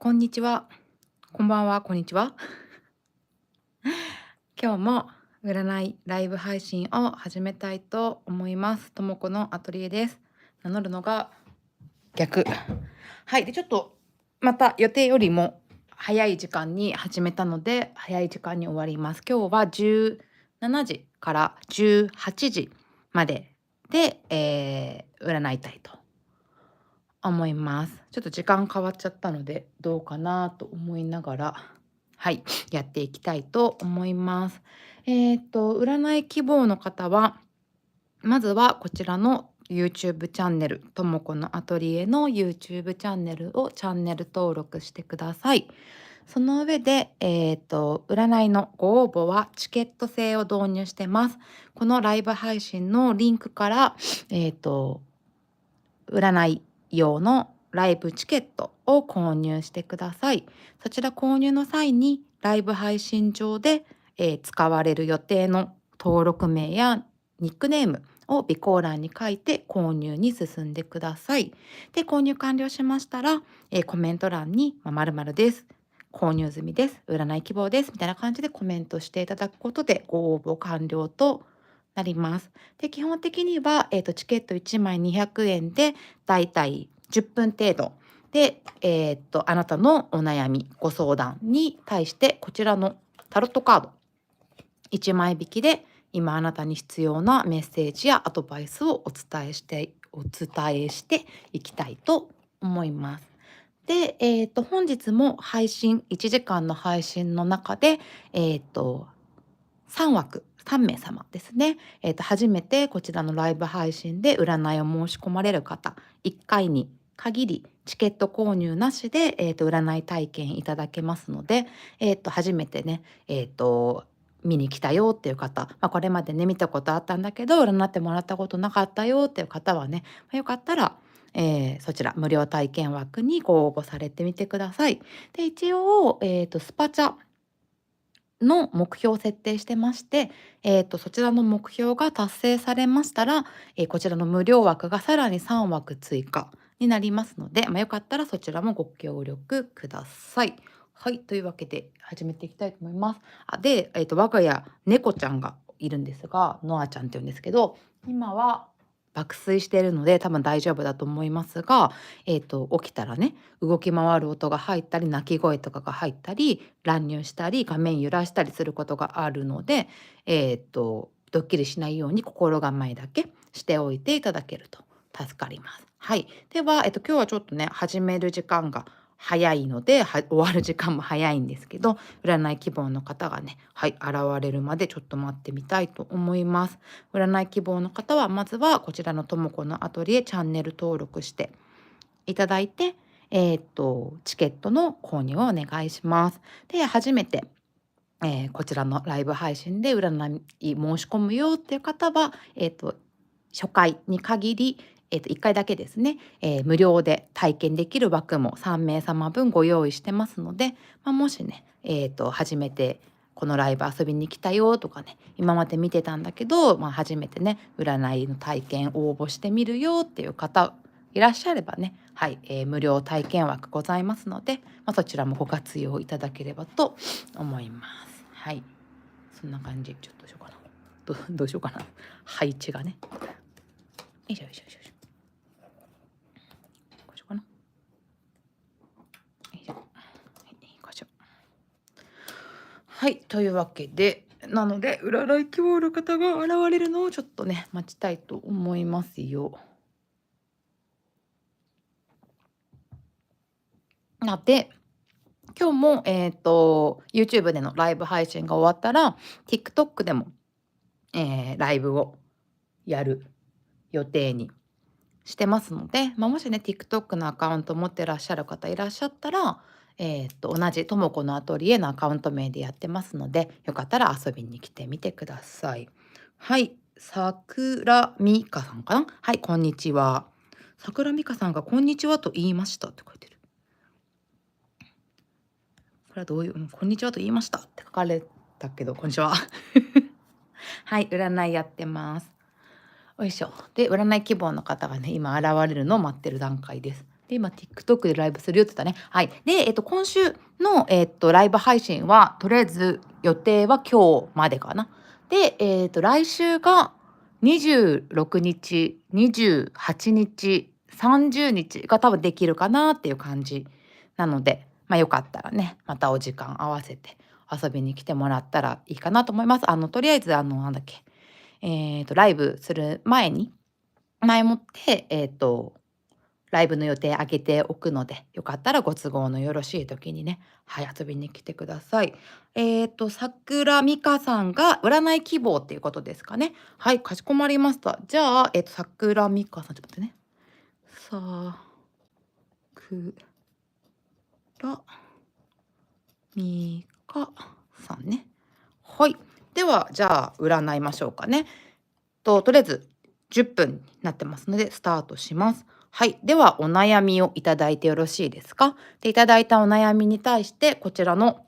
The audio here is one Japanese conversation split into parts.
こんにちは。こんばんは、こんにちは。今日も占いライブ配信を始めたいと思います。ともこのアトリエです。名乗るのが逆。はい。で、ちょっとまた予定よりも早い時間に始めたので、早い時間に終わります。今日は17時から18時までで、占いたいと思います。ちょっと時間変わっちゃったので、どうかなと思いながら、はい、やっていきたいと思います。占い希望の方は、まずはこちらの YouTube チャンネル、ともこのアトリエの YouTube チャンネルをチャンネル登録してください。その上で、占いのご応募はチケット制を導入してます。このライブ配信のリンクから、占い用のライブチケットを購入してください。そちら購入の際にライブ配信上で、使われる予定の登録名やニックネームを備考欄に書いて購入に進んでください。で、購入完了しましたら、コメント欄に〇〇です。購入済みです。占い希望です。みたいな感じでコメントしていただくことでご応募完了となります。で、基本的には、チケット1枚200円で、だいたい10分程度で、あなたのお悩み、ご相談に対して、こちらのタロットカード1枚引きで、今あなたに必要なメッセージやアドバイスをお伝えしていきたいと思います。で、本日も配信、1時間の配信の中で、3枠、3名様ですね。初めてこちらのライブ配信で占いを申し込まれる方、1回に限りチケット購入なしで、占い体験いただけますので、初めてね、見に来たよっていう方、これまでね、見たことあったんだけど、占ってもらったことなかったよっていう方はね、よかったら、そちら無料体験枠にご応募されてみてください。で、一応、スパチャの目標を設定してまして、そちらの目標が達成されましたら、こちらの無料枠がさらに3枠追加になりますので、よかったらそちらもご協力ください。はい、というわけで始めていきたいと思います。で、我が家猫ちゃんがいるんですが、ノアちゃんって言うんですけど、今は爆睡しているので多分大丈夫だと思いますが、起きたらね、動き回る音が入ったり、鳴き声とかが入ったり、乱入したり、画面揺らしたりすることがあるので、ドッキリしないように心構えだけしておいていただけると助かります。はい。では、今日はちょっとね、始める時間が早いので、終わる時間も早いんですけど、占い希望の方がね、はい、現れるまでちょっと待ってみたいと思います。占い希望の方は、まずはこちらのともこのアトリエチャンネル登録していただいて、チケットの購入をお願いします。で、初めて、こちらのライブ配信で占い申し込むよっていう方は、初回に限り、1回だけですね、無料で体験できる枠も3名様分ご用意してますので、もしね、初めてこのライブ遊びに来たよとかね、今まで見てたんだけど、初めてね、占いの体験応募してみるよっていう方いらっしゃればね、はい、無料体験枠ございますので、そちらもご活用いただければと思います。はい、そんな感じ。ちょっとどうしようかな。どうしようかな。配置がね。よいしょよいしょよいしょ。こうしようかな。よいしょ。はい、こうしよう。はい、というわけで、なので占い希望の方が現れるのをちょっとね、待ちたいと思いますよ。で、今日も、YouTube でのライブ配信が終わったら、TikTok でも、ライブをやる予定にしてますので、もしね、TikTok のアカウント持ってらっしゃる方いらっしゃったら、同じともこのアトリエのアカウント名でやってますので、よかったら遊びに来てみてください。はい、桜美香さんかな。はい、こんにちは。桜美香さんがこんにちはと言いましたって書いてる。これはどういう、こんにちはと言いましたって書かれたけど、こんにちは。はい、占いやってます。よいしょ。で、占い希望の方がね、今現れるのを待ってる段階です。で、今 TikTok でライブするよって言ったね。はい。で、今週の、ライブ配信は、とりあえず予定は今日までかな。で、来週が26日、28日、30日が多分できるかなっていう感じなので、よかったらね、またお時間合わせて遊びに来てもらったらいいかなと思います。とりあえず、なんだっけ、ライブする前もって、ライブの予定上げておくので、よかったらご都合のよろしい時にね、はい、遊びに来てください。桜美香さんが占い希望っていうことですかね。はい、かしこまりました。じゃあ、桜美香さん、ちょっと待ってね。さくらみかさんね。はい。では、じゃあ、占いましょうかね。とりあえず10分になってますので、スタートします。はい。では、お悩みをいただいてよろしいですか？で、いただいたお悩みに対して、こちらの、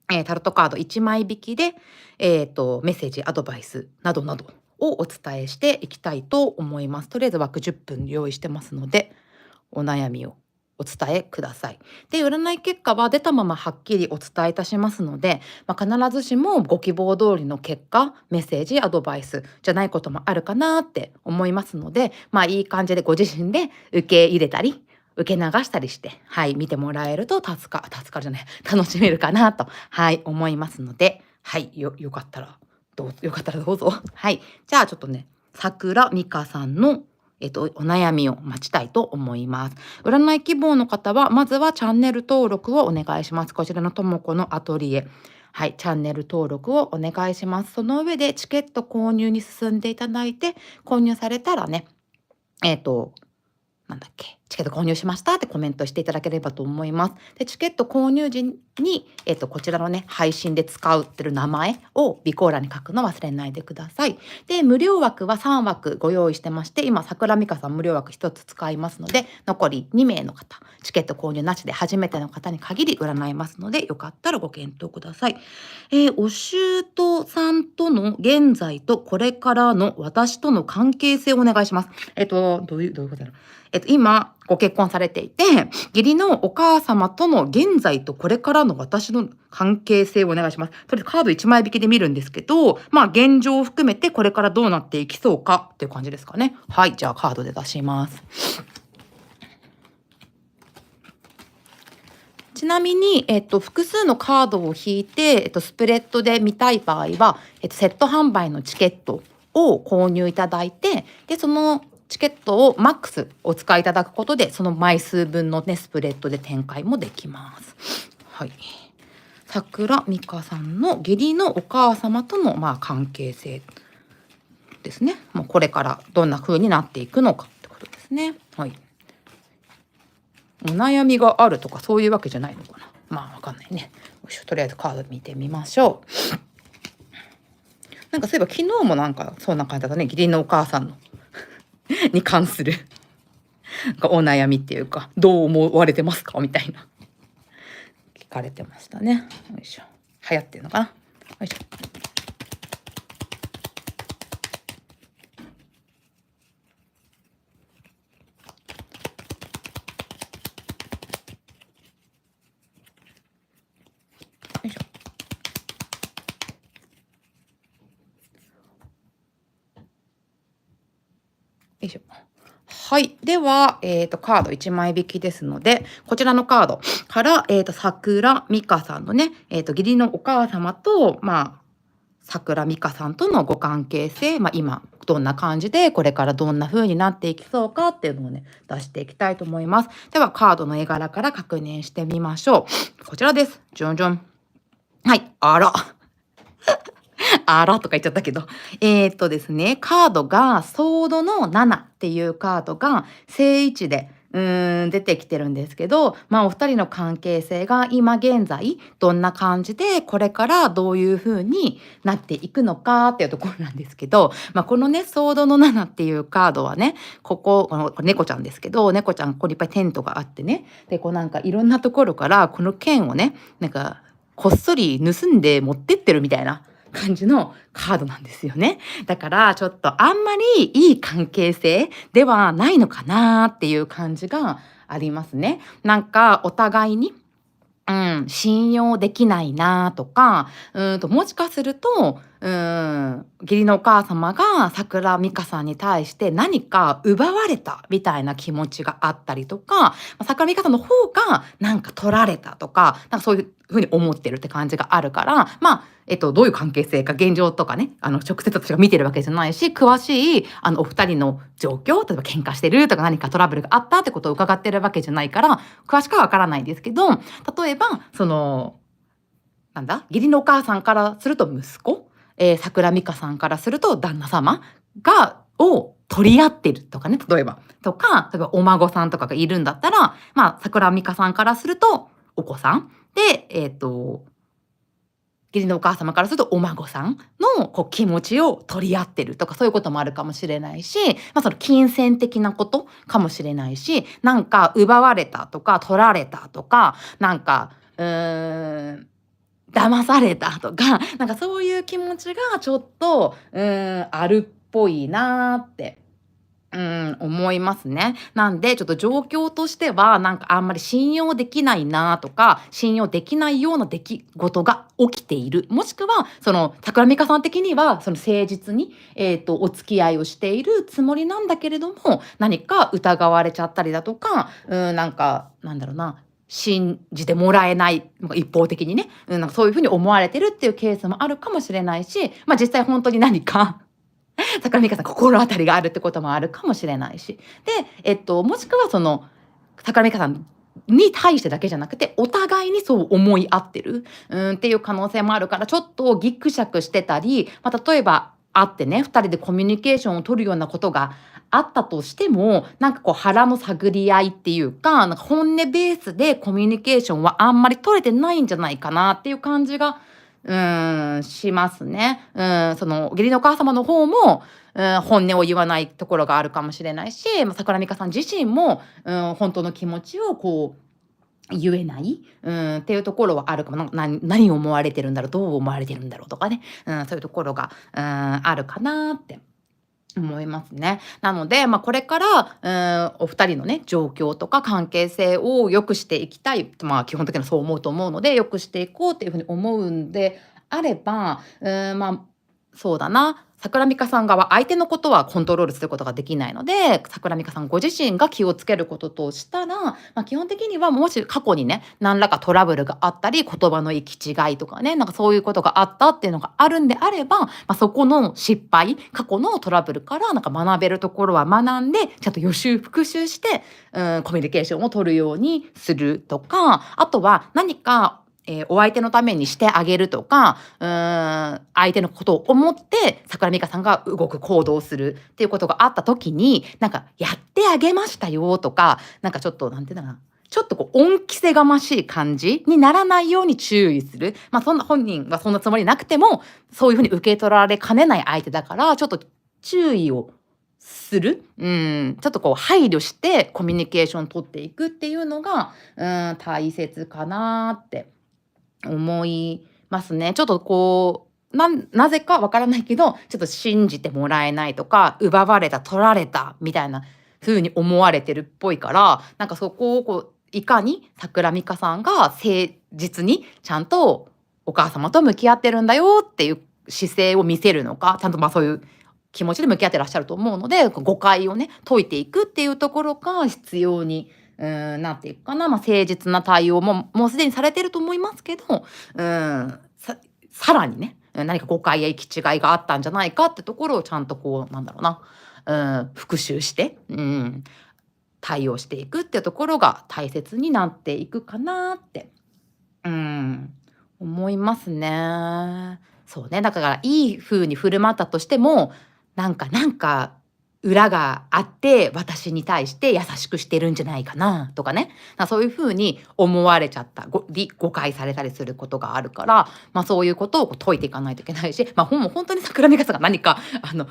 タロットカード1枚引きで、メッセージ、アドバイスなどなどをお伝えしていきたいと思います。とりあえず枠10分用意してますので、お悩みをお伝えください。で、占い結果は出たままはっきりお伝えいたしますので、必ずしもご希望通りの結果、メッセージ、アドバイスじゃないこともあるかなって思いますので、いい感じでご自身で受け入れたり、受け流したりして、はい、見てもらえると助かるじゃない、楽しめるかなと、はい、思いますので、はい、よかったらどうぞ。はい、じゃあちょっとね、桜美香さんのお悩みを待ちたいと思います。占い希望の方は、まずはチャンネル登録をお願いします。こちらのともこのアトリエ。はい、チャンネル登録をお願いします。その上でチケット購入に進んでいただいて、購入されたらね、なんだっけ、チケット購入しましたってコメントしていただければと思います。で、チケット購入時に、こちらのね、配信で使ってる名前を備考欄に書くの忘れないでください。で、無料枠は3枠ご用意してまして、今、桜美香さん無料枠1つ使いますので、残り2名の方、チケット購入なしで初めての方に限り占いますので、よかったらご検討ください。お舅さんとの現在とこれからの私との関係性をお願いします。どういうことだろう。今、ご結婚されていて、義理のお母様との現在とこれからの私の関係性をお願いします。とりあえずカード1枚引きで見るんですけど、現状を含めてこれからどうなっていきそうかっていう感じですかね。はい、じゃあカードで出します。ちなみに、複数のカードを引いて、スプレッドで見たい場合は、セット販売のチケットを購入いただいて、で、そのチケットをマックスお使いいただくことで、その枚数分のね、スプレッドで展開もできます。はい。桜美香さんの義理のお母様との、関係性ですね。もうこれからどんな風になっていくのかってことですね。はい。お悩みがあるとかそういうわけじゃないのかな。わかんないね。よいしょ、とりあえずカード見てみましょう。なんかそういえば昨日もなんかそんな感じだったね。義理のお母さんのに関するお悩みっていうか、どう思われてますかみたいな聞かれてましたね。よいしょ。流行ってるのかな。よいしょ。よいしょ。よいしょ。はい。では、カード1枚引きですので、こちらのカードから、桜美香さんのね、義理のお母様と、桜美香さんとのご関係性、今、どんな感じで、これからどんな風になっていきそうかっていうのをね、出していきたいと思います。では、カードの絵柄から確認してみましょう。こちらです。じゃんじゃん。はい。あら。あらとか言っちゃったけど。ですね、カードがソードの7っていうカードが正位置で、出てきてるんですけど、お二人の関係性が今現在どんな感じで、これからどういう風になっていくのかっていうところなんですけど、このね、ソードの7っていうカードはね、これ猫ちゃんですけど、猫ちゃんここにいっぱいテントがあってね、で、なんかいろんなところからこの剣をね、なんかこっそり盗んで持ってってるみたいな感じのカードなんですよね。だからちょっとあんまりいい関係性ではないのかなっていう感じがありますね。なんかお互いに信用できないなとか、もしかすると、義理のお母様が桜美香さんに対して何か奪われたみたいな気持ちがあったりとか、桜美香さんの方がなんか取られたとか、なんかそういう風に思ってるって感じがあるから、どういう関係性か現状とかね、直接私が見てるわけじゃないし、詳しいお二人の状況、例えば喧嘩してるとか何かトラブルがあったってことを伺ってるわけじゃないから、詳しくはわからないんですけど、例えば、義理のお母さんからすると息子、桜美香さんからすると旦那様を取り合ってるとかね、例えば。とか、例えばお孫さんとかがいるんだったら、桜美香さんからするとお子さん、で、義理のお母様からするとお孫さんの気持ちを取り合ってるとか、そういうこともあるかもしれないし、その金銭的なことかもしれないし、なんか奪われたとか取られたとか、なんか、騙されたとか、なんかそういう気持ちがちょっと、あるっぽいなって、思いますね。なんで、ちょっと状況としては、なんかあんまり信用できないなとか、信用できないような出来事が起きている。もしくは、桜美香さん的には、誠実に、お付き合いをしているつもりなんだけれども、何か疑われちゃったりだとか、なんか、なんだろうな、信じてもらえない、一方的にね、なんかそういう風に思われてるっていうケースもあるかもしれないし、実際本当に何か桜美香さん心当たりがあるってこともあるかもしれないし。で、もしくは桜美香さんに対してだけじゃなくて、お互いにそう思い合ってる、っていう可能性もあるから、ちょっとギクシャクしてたり、例えば会ってね、2人でコミュニケーションを取るようなことがあったとしても、なんか腹の探り合いっていうか、なんか本音ベースでコミュニケーションはあんまり取れてないんじゃないかなっていう感じがしますね。義理のお母様の方も、本音を言わないところがあるかもしれないし、桜美香さん自身も、本当の気持ちを言えない、っていうところはあるかも。何を思われてるんだろう、どう思われてるんだろうとかね、そういうところが、あるかなって思いますね。なので、これから、お二人のね、状況とか関係性を良くしていきたい、基本的にはそう思うと思うので、良くしていこうっていうふうに思うんであれば、そうだな、桜美香さん側、相手のことはコントロールすることができないので、桜美香さんご自身が気をつけることとしたら、基本的にはもし過去にね、何らかトラブルがあったり、言葉の行き違いとかね、なんかそういうことがあったっていうのがあるんであれば、そこの失敗、過去のトラブルからなんか学べるところは学んで、ちゃんと予習復習して、コミュニケーションを取るようにするとか、あとは何かお相手のためにしてあげるとか、相手のことを思って桜美香さんが動く行動をするっていうことがあった時に、なんか「やってあげましたよ」とか、なんかちょっとなんていうんだろうな、ちょっと恩着せがましい感じにならないように注意する。そんな本人がそんなつもりなくても、そういう風に受け取られかねない相手だから、ちょっと注意をする。ちょっと配慮してコミュニケーション取っていくっていうのが、大切かなって思いますね。ちょっとなぜかわからないけど、ちょっと信じてもらえないとか、奪われた、取られたみたいな風に思われてるっぽいから、なんかそこをいかに桜美香さんが誠実にちゃんとお母様と向き合ってるんだよっていう姿勢を見せるのか、ちゃんとそういう気持ちで向き合ってらっしゃると思うので、誤解をね、解いていくっていうところが必要になっていくかな。誠実な対応も、もうすでにされてると思いますけど、さらにね、何か誤解や行き違いがあったんじゃないかってところをちゃんとなんだろうな、復習して、対応していくっていうところが大切になっていくかなって、うん、思いますね。そうね、だからいい風に振る舞ったとしても、なんか裏があって私に対して優しくしてるんじゃないかなとかね、そういう風に思われちゃった誤解されたりすることがあるから、そういうことを解いていかないといけないし、本当に桜美香さんが何か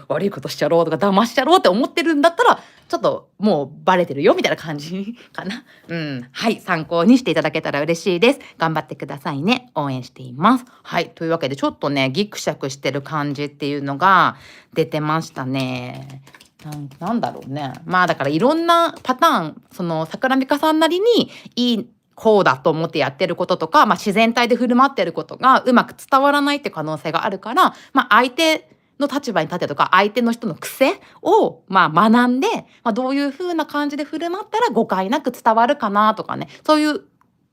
悪いことしちゃろうとか騙しちゃろうって思ってるんだったらちょっともうバレてるよみたいな感じかな。はい、参考にしていただけたら嬉しいです。頑張ってくださいね。応援しています。はい、というわけでちょっとねギクシャクしてる感じっていうのが出てましたね。なんだろうね。だからいろんなパターン、その桜美香さんなりにいいこうだと思ってやってることとか、自然体で振る舞ってることがうまく伝わらないって可能性があるから、相手の立場に立ってとか、相手の人の癖を学んで、どういう風な感じで振る舞ったら誤解なく伝わるかなとかね、そういう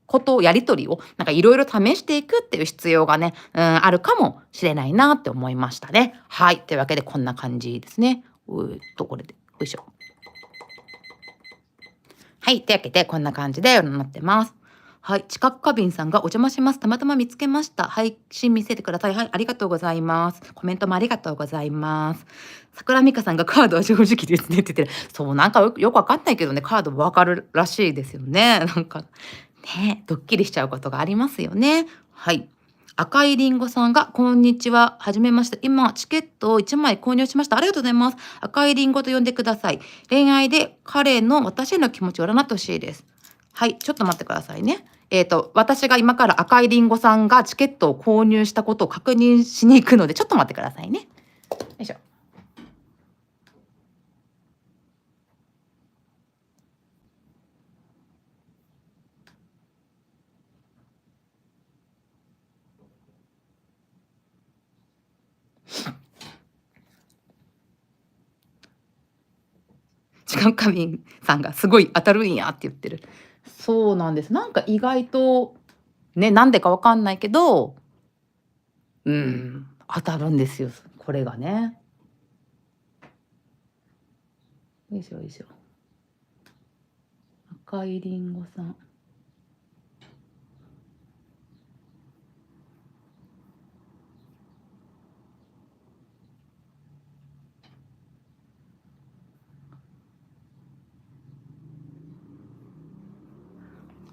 ことをやり取りをいろいろ試していくっていう必要がね、あるかもしれないなって思いましたね。はい、というわけでこんな感じですね。これで、よいしょ。はい、というわけでこんな感じでなってます。はい、知覚過敏さんがお邪魔します。たまたま見つけました。配信見せてください。はい、ありがとうございます。コメントもありがとうございます。桜美香さんがカードは正直ですねって言ってる。そう、よくわかんないけどね、カードわかるらしいですよね。ね、ドッキリしちゃうことがありますよね。はい。赤いりんごさんが、こんにちは。はじめまして。今、チケットを1枚購入しました。ありがとうございます。赤いりんごと呼んでください。恋愛で彼の私への気持ちを占ってほしいです。はい、ちょっと待ってくださいね。私が今から赤いりんごさんがチケットを購入したことを確認しに行くので、ちょっと待ってくださいね。よいしょ。時間過敏さんがすごい当たるんやって言ってる。そうなんです。意外と、ね、なんでかわかんないけど、当たるんですよ、これがね。よいしょよいしょ。赤いりんごさん。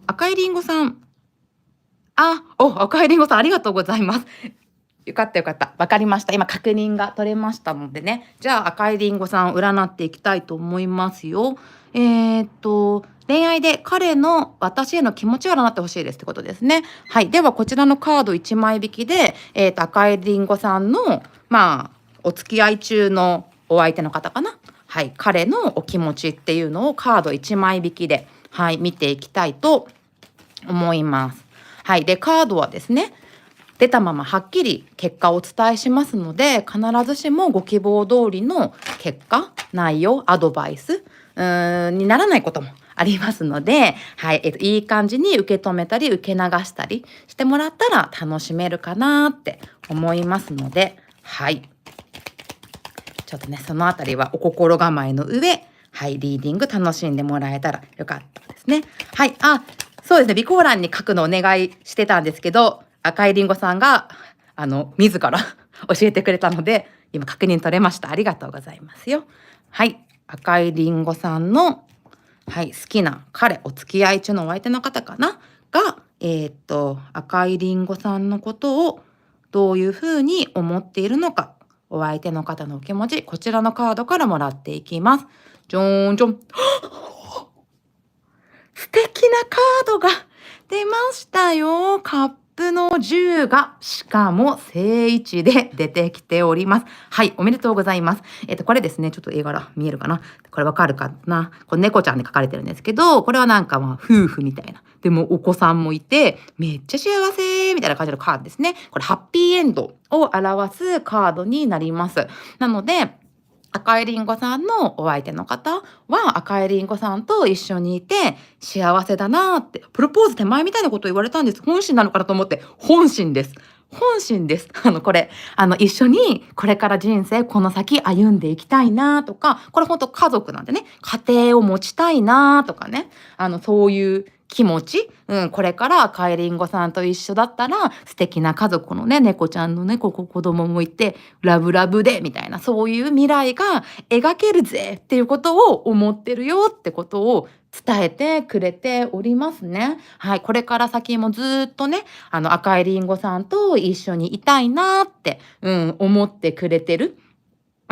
赤いりんごさん。赤いりんごさんありがとうございます。よかったよかった。わかりました。今確認が取れましたのでね。じゃあ赤いりんごさん占っていきたいと思いますよ。恋愛で彼の私への気持ちを占ってほしいですってことですね。はい。ではこちらのカード1枚引きで、赤いりんごさんの、お付き合い中のお相手の方かな。はい。彼のお気持ちっていうのをカード1枚引きで、はい、見ていきたいと思います。はい。で、カードはですね、出たままはっきり結果をお伝えしますので、必ずしもご希望通りの結果、内容、アドバイスにならないこともありますので、はい、いい感じに受け止めたり受け流したりしてもらったら楽しめるかなって思いますので、はい。ちょっとね、そのあたりはお心構えの上、はい、リーディング楽しんでもらえたらよかったですね。はい、そうですね、備考欄に書くのお願いしてたんですけど、赤いりんごさんが、自ら教えてくれたので、今確認取れました。ありがとうございますよ。はい、赤いりんごさんの、はい、好きな彼、お付き合い中のお相手の方かなが、赤いりんごさんのことをどういうふうに思っているのか、お相手の方のお気持ち、こちらのカードからもらっていきます。じょーんじょん。素敵なカードが出ましたよ。カップの10が、しかも正位置で出てきております。はい、おめでとうございます。これですね、ちょっと絵柄見えるかな。これわかるかな。これ猫ちゃんで描かれてるんですけど、これは夫婦みたいな。でもお子さんもいて、めっちゃ幸せみたいな感じのカードですね。これハッピーエンドを表すカードになります。なので、赤いりんごさんのお相手の方は赤いりんごさんと一緒にいて幸せだなーって、プロポーズ手前みたいなことを言われたんです。本心なのかなと思って、本心です。本心です。これ、一緒にこれから人生この先歩んでいきたいなとか、これ本当家族なんでね、家庭を持ちたいなとかね、そういう気持ち、これから赤いりんごさんと一緒だったら素敵な家族のね、猫ちゃんのね、子供もいて、ラブラブでみたいな、そういう未来が描けるぜっていうことを思ってるよってことを伝えてくれておりますね。はい、これから先もずっとね、赤いりんごさんと一緒にいたいなって、思ってくれてる。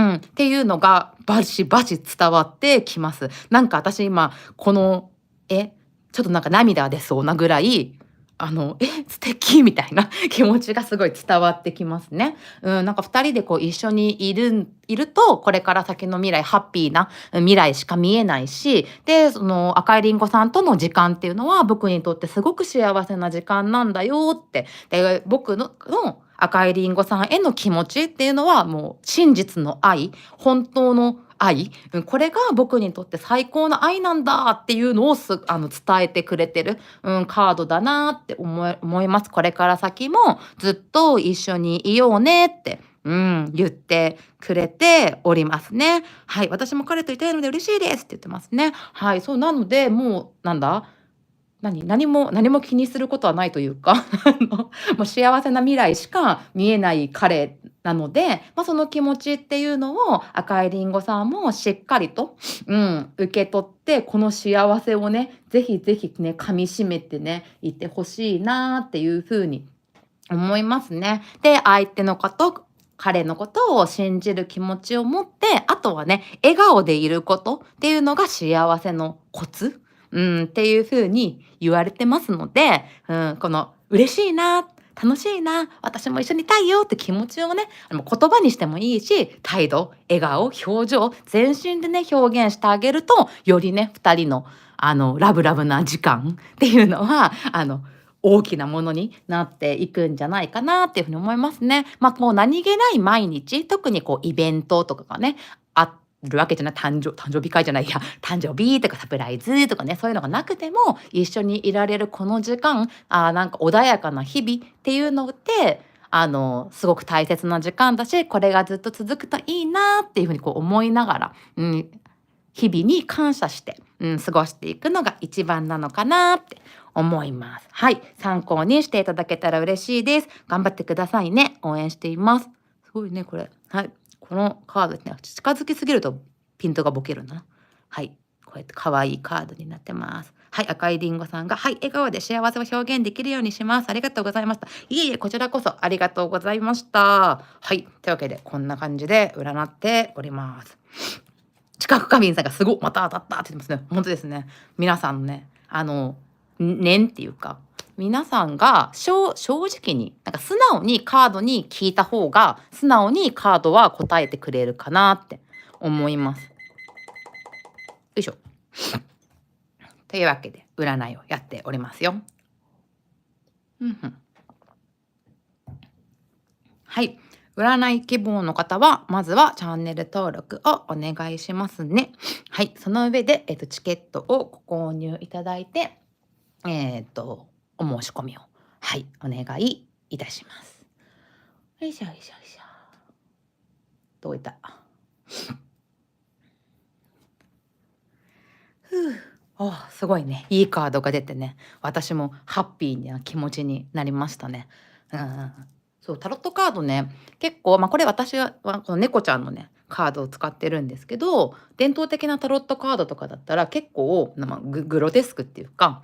っていうのがバシバシ伝わってきます。なんか私今この絵、ちょっとなんか涙が出そうなぐらい、素敵みたいな気持ちがすごい伝わってきますね。なんか2人でこう一緒にいると、これから先の未来、ハッピーな未来しか見えないし、で、その赤いりんごさんとの時間っていうのは僕にとってすごく幸せな時間なんだよって。で、僕の赤いりんごさんへの気持ちっていうのはもう真実の愛、本当の愛、これが僕にとって最高の愛なんだっていうのを伝えてくれてる、カードだなって思います。これから先もずっと一緒にいようねって、言ってくれておりますね。はい、私も彼といたいので嬉しいですって言ってますね。はい、そうなので、もうなんだ、何も気にすることはないというか、もう幸せな未来しか見えない彼なので、その気持ちっていうのを赤いりんごさんもしっかりと、受け取って、この幸せをね、ぜひぜひね、噛み締めてね、いってほしいなっていう風に思いますね。で、相手のこと、彼のことを信じる気持ちを持って、あとはね、笑顔でいることっていうのが幸せのコツ、っていう風に言われてますので、この嬉しいな、楽しいな、私も一緒にいたいよって気持ちをね、言葉にしてもいいし、態度、笑顔、表情、全身でね、表現してあげると、よりね、2人のラブラブな時間っていうのは、大きなものになっていくんじゃないかなっていうふうに思いますね。こう何気ない毎日、特にこうイベントとかがね、あるわけじゃない、誕生日会じゃないや、誕生日とかサプライズとかね、そういうのがなくても、一緒にいられるこの時間、なんか穏やかな日々っていうのって、すごく大切な時間だし、これがずっと続くといいなっていうふうにこう思いながら、日々に感謝して、過ごしていくのが一番なのかなって思います。はい、参考にしていただけたら嬉しいです。頑張ってくださいね。応援しています。すごいね、これ。はい、このカードね、近づきすぎるとピントがボケるな。はい、こうやって可愛いカードになってます。はい、赤いりんごさんが、はい、笑顔で幸せを表現できるようにします。ありがとうございました。いえいえ、こちらこそありがとうございました。はい、というわけでこんな感じで占っております。知覚過敏さんがすご、また当たったって言ってますね。本当ですね。皆さんのね、念っていうか、皆さんが正直に、なんか素直にカードに聞いた方が、素直にカードは答えてくれるかなって思います。よいしょ。というわけで、占いをやっておりますよ。はい。占い希望の方は、まずはチャンネル登録をお願いしますね。はい。その上で、チケットをご購入いただいて、お申し込みを、はい、お願いいたします。よいしょよいしょよいしょ。どういった。ふう。すごいね。いいカードが出てね、私もハッピーな気持ちになりましたね。そう、タロットカードね、結構、これ私はこの猫ちゃんのね、カードを使ってるんですけど、伝統的なタロットカードとかだったら結構、グロテスクっていうか、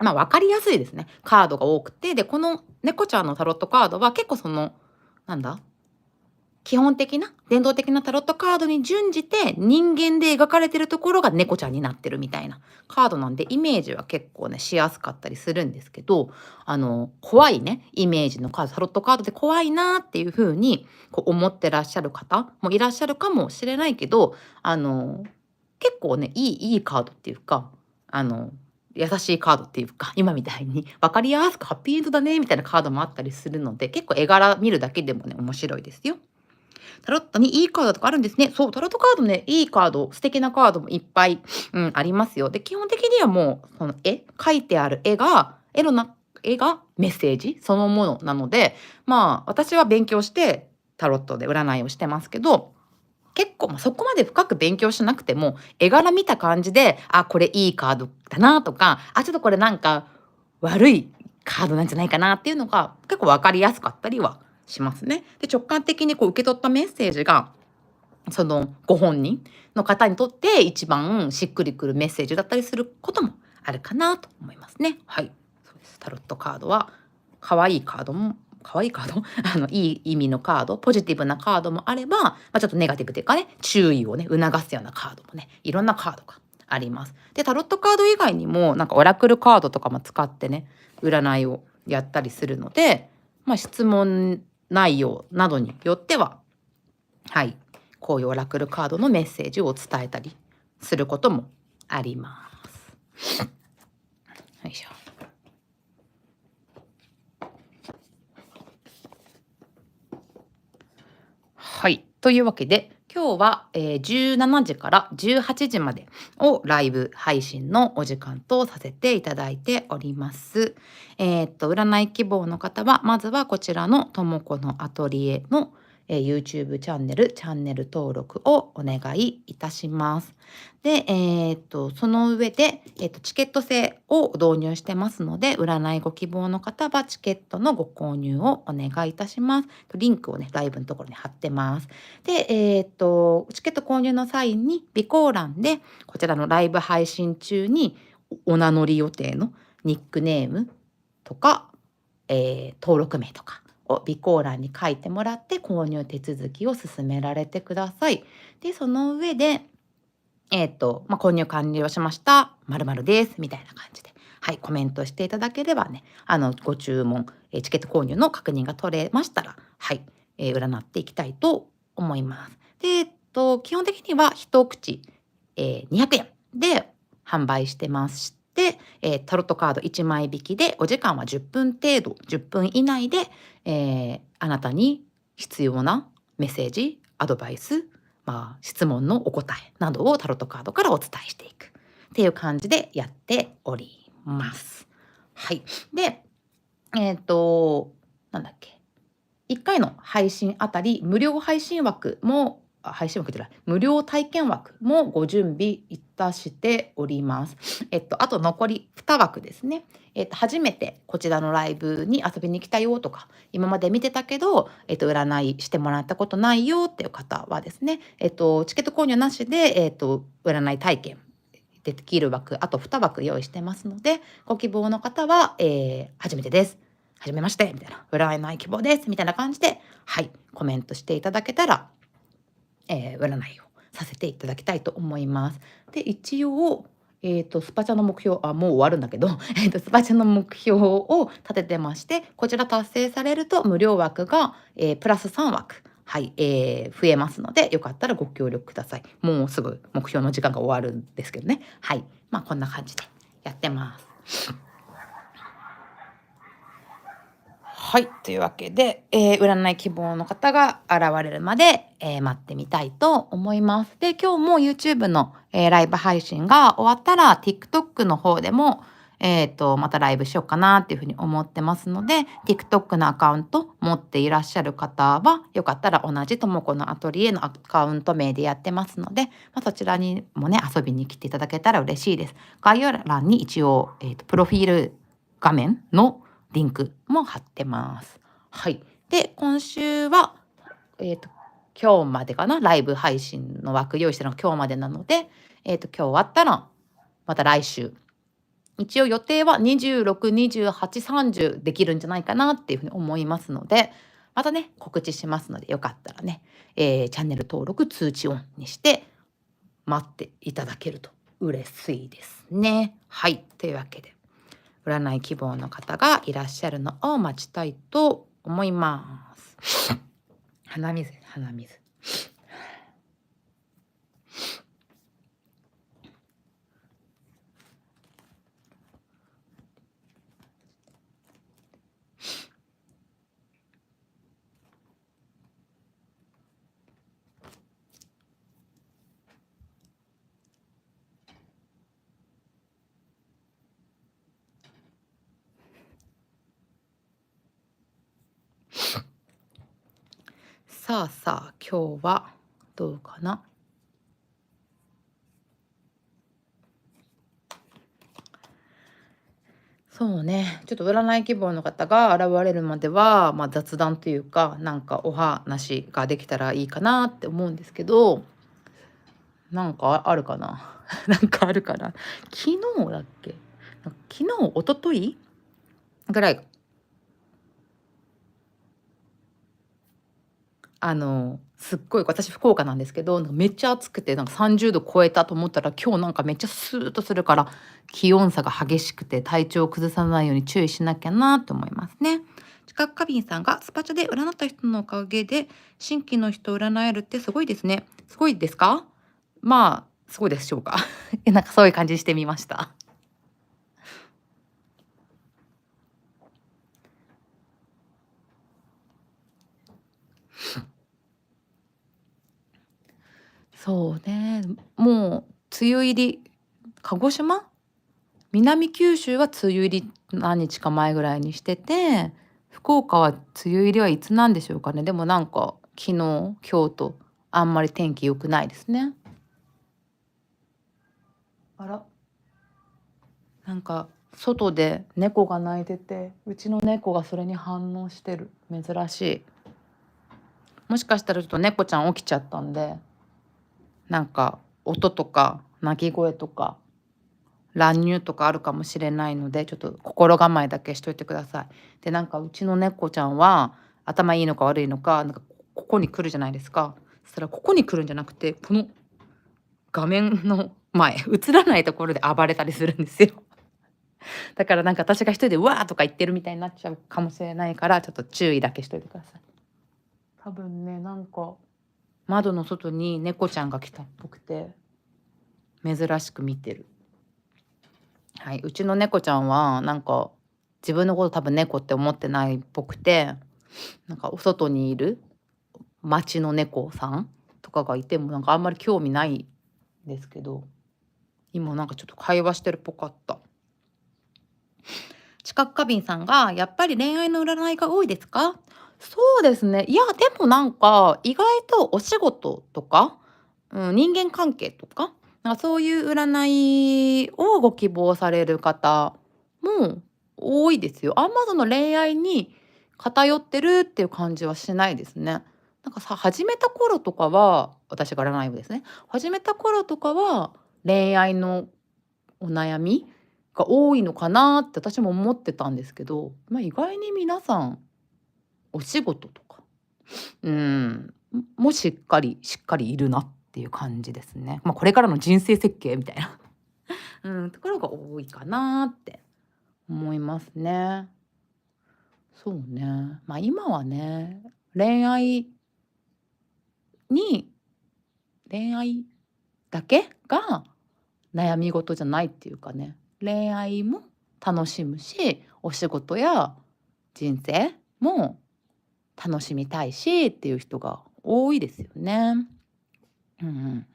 分かりやすいですね。カードが多くて、で、この猫ちゃんのタロットカードは結構なんだ、基本的な伝統的なタロットカードに準じて、人間で描かれてるところが猫ちゃんになってるみたいなカードなんで、イメージは結構ね、しやすかったりするんですけど、怖いね、イメージのカード、タロットカードで怖いなっていう風にこう思ってらっしゃる方もいらっしゃるかもしれないけど、結構ね、いいカードっていうか、優しいカードっていうか、今みたいに分かりやすくハッピーエンドだねみたいなカードもあったりするので、結構絵柄見るだけでもね、面白いですよ。タロットにいいカードとかあるんですね。そう、タロットカードね、いいカード、素敵なカードもいっぱい、ありますよ。で、基本的にはもう、その描いてある絵がメッセージそのものなので、私は勉強してタロットで占いをしてますけど、結構、そこまで深く勉強しなくても、絵柄見た感じで、あ、これいいカードだなとか、あ、ちょっとこれなんか悪いカードなんじゃないかなっていうのが結構分かりやすかったりはしますね。で、直感的にこう受け取ったメッセージが、そのご本人の方にとって一番しっくりくるメッセージだったりすることもあるかなと思いますね。はい。そうです。タロットカードは可愛いカードも可愛いカードいい意味のカード、ポジティブなカードもあれば、ちょっとネガティブというかね、注意をね、促すようなカードもね、いろんなカードがあります。で、タロットカード以外にも、なんかオラクルカードとかも使ってね、占いをやったりするので、質問内容などによっては、はい、こういうオラクルカードのメッセージを伝えたりすることもあります。よいしょ。はい。というわけで、今日は、17時から18時までをライブ配信のお時間とさせていただいております。占い希望の方は、まずはこちらのともこのアトリエの、YouTube チャンネル登録をお願いいたします。で、その上で、チケット制を導入してますので、占いご希望の方はチケットのご購入をお願いいたします。リンクをね、ライブのところに貼ってます。で、チケット購入の際に備考欄で、こちらのライブ配信中にお名乗り予定のニックネームとか、登録名とかを備考欄に書いてもらって購入手続きを進められてください。で、その上で、購入完了しました、〇〇です、みたいな感じで、はい、コメントしていただければね、ご注文、チケット購入の確認が取れましたら、はい、占っていきたいと思います。で、基本的には一口、200円で販売してまして、タロットカード1枚引きで、お時間は10分程度、10分以内で、あなたに必要なメッセージ、アドバイス、質問のお答えなどをタロットカードからお伝えしていくっていう感じでやっております。はい。で、なんだっけ。1回の配信あたり無料配信枠も、配信枠じゃない、無料体験枠もご準備いたしております。あと残り2枠ですね。初めてこちらのライブに遊びに来たよとか、今まで見てたけど、占いしてもらったことないよっていう方はですね、チケット購入なしで、占い体験できる枠、あと2枠用意してますので、ご希望の方は、初めてです。はじめまして、みたいな、占い希望です、みたいな感じで、はい、コメントしていただけたら、占いをさせていただきたいと思います。で、一応、スパチャの目標、もう終わるんだけど、スパチャの目標を立ててまして、こちら達成されると無料枠が、プラス3枠、はい、増えますので、よかったらご協力ください。もうすぐ目標の時間が終わるんですけどね。はい。こんな感じでやってます。はい。というわけで、占い希望の方が現れるまで、待ってみたいと思います。で、今日も YouTube の、ライブ配信が終わったら TikTok の方でも、またライブしようかなっていうふうに思ってますので、TikTok のアカウント持っていらっしゃる方は、よかったら同じともこのアトリエのアカウント名でやってますので、そちらにもね、遊びに来ていただけたら嬉しいです。概要欄に一応、プロフィール画面のリンクも貼ってます。はい。で、今週は、今日までかな、ライブ配信の枠用意してるのが今日までなので、今日終わったら、また来週。一応予定は26、28、30できるんじゃないかなっていうふうに思いますので、またね、告知しますので、よかったらね、チャンネル登録通知オンにして待っていただけると嬉しいですね。はい。というわけで。占い希望の方がいらっしゃるのを待ちたいと思います。鼻水。さあ、今日はどうかな。そうね、ちょっと占い希望の方が現れるまでは、雑談というか、なんかお話ができたらいいかなって思うんですけど、なんかあるかななんかあるかな。昨日だっけ？昨日、一昨日ぐらい、すっごい私福岡なんですけど、なんかめっちゃ暑くて、なんか30度超えたと思ったら、今日なんかめっちゃスーッとするから、気温差が激しくて体調を崩さないように注意しなきゃなと思いますね。近く花瓶さんがスパチャで占った人のおかげで新規の人を占えるってすごいですね。すごいですか？すごいでしょうか。なんかそういう感じにしてみました。そうね、もう梅雨入り、鹿児島南九州は梅雨入り何日か前ぐらいにしてて、福岡は梅雨入りはいつなんでしょうかね。でもなんか昨日、今日とあんまり天気良くないですね。あら、なんか外で猫が鳴いてて、うちの猫がそれに反応してる。珍しい。もしかしたらちょっと猫ちゃん起きちゃったんで、なんか音とか鳴き声とか乱入とかあるかもしれないので、ちょっと心構えだけしといてください。で、なんかうちの猫ちゃんは、頭いいのか悪いのか、なんかここに来るじゃないですか。そしたらここに来るんじゃなくて、この画面の前、映らないところで暴れたりするんですよ。だからなんか私が一人で「わー」とか言ってるみたいになっちゃうかもしれないから、ちょっと注意だけしといてください。多分ね、なんか窓の外に猫ちゃんが来たっぽくて、珍しく見てる。はい、うちの猫ちゃんはなんか自分のこと多分猫って思ってないっぽくて、なんかお外にいる町の猫さんとかがいてもなんかあんまり興味ないんですけど、今なんかちょっと会話してるっぽかった。知覚過敏さんがやっぱり恋愛の占いが多いですか？そうですね。いや、でもなんか意外とお仕事とか、人間関係とか、なんかそういう占いをご希望される方も多いですよ。あんまその恋愛に偏ってるっていう感じはしないですね。なんかさ、始めた頃とかは、私が占いをですね、始めた頃とかは恋愛のお悩みが多いのかなって私も思ってたんですけど、意外に皆さんお仕事とか、もしっかりいるなっていう感じですね。これからの人生設計みたいなところが多いかなって思いますね。そうね。今はね、に恋愛だけが悩み事じゃないっていうかね、恋愛も楽しむし、お仕事や人生も楽しみたいしっていう人が多いですよね。うんうん。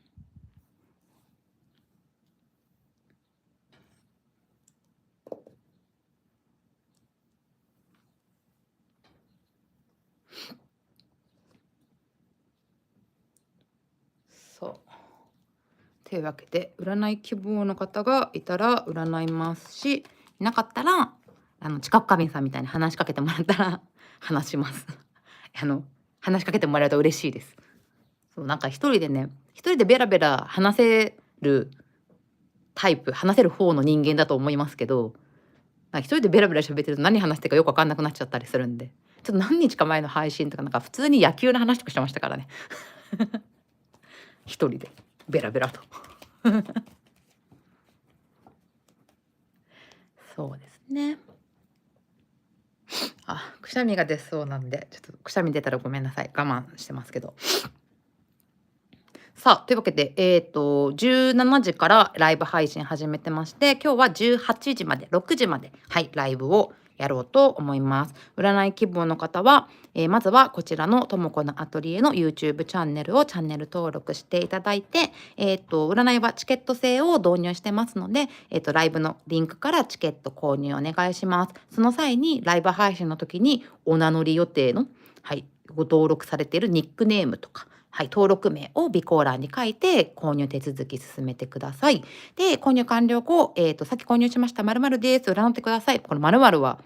そう。というわけで、占い希望の方がいたら占いますし、いなかったら、知覚過敏さんみたいに話しかけてもらったら話します。あの、話しかけてもらえると嬉しいです。そう、なんか一人でベラベラ話せる話せる方の人間だと思いますけど、一人でベラベラ喋ってると何話してるかよく分かんなくなっちゃったりするんで、ちょっと何日か前の配信とかなんか普通に野球の話とかしてましたからね。一人でベラベラと。そうですね。くしゃみが出そうなんで、ちょっとくしゃみ出たらごめんなさい。我慢してますけど。さあ、というわけで、17時からライブ配信始めてまして、今日は18時まで、6時まで、はい、ライブをやろうと思います。占い希望の方は、まずはこちらのともこのアトリエの YouTube チャンネルをチャンネル登録していただいて、占いはチケット制を導入してますので、ライブのリンクからチケット購入お願いします。その際にライブ配信の時にお名乗り予定の、はい、ご登録されているニックネームとか、はい、登録名を備考欄に書いて購入手続き進めてください。で、購入完了後、さっき購入しました〇〇です。占ってください。この〇〇は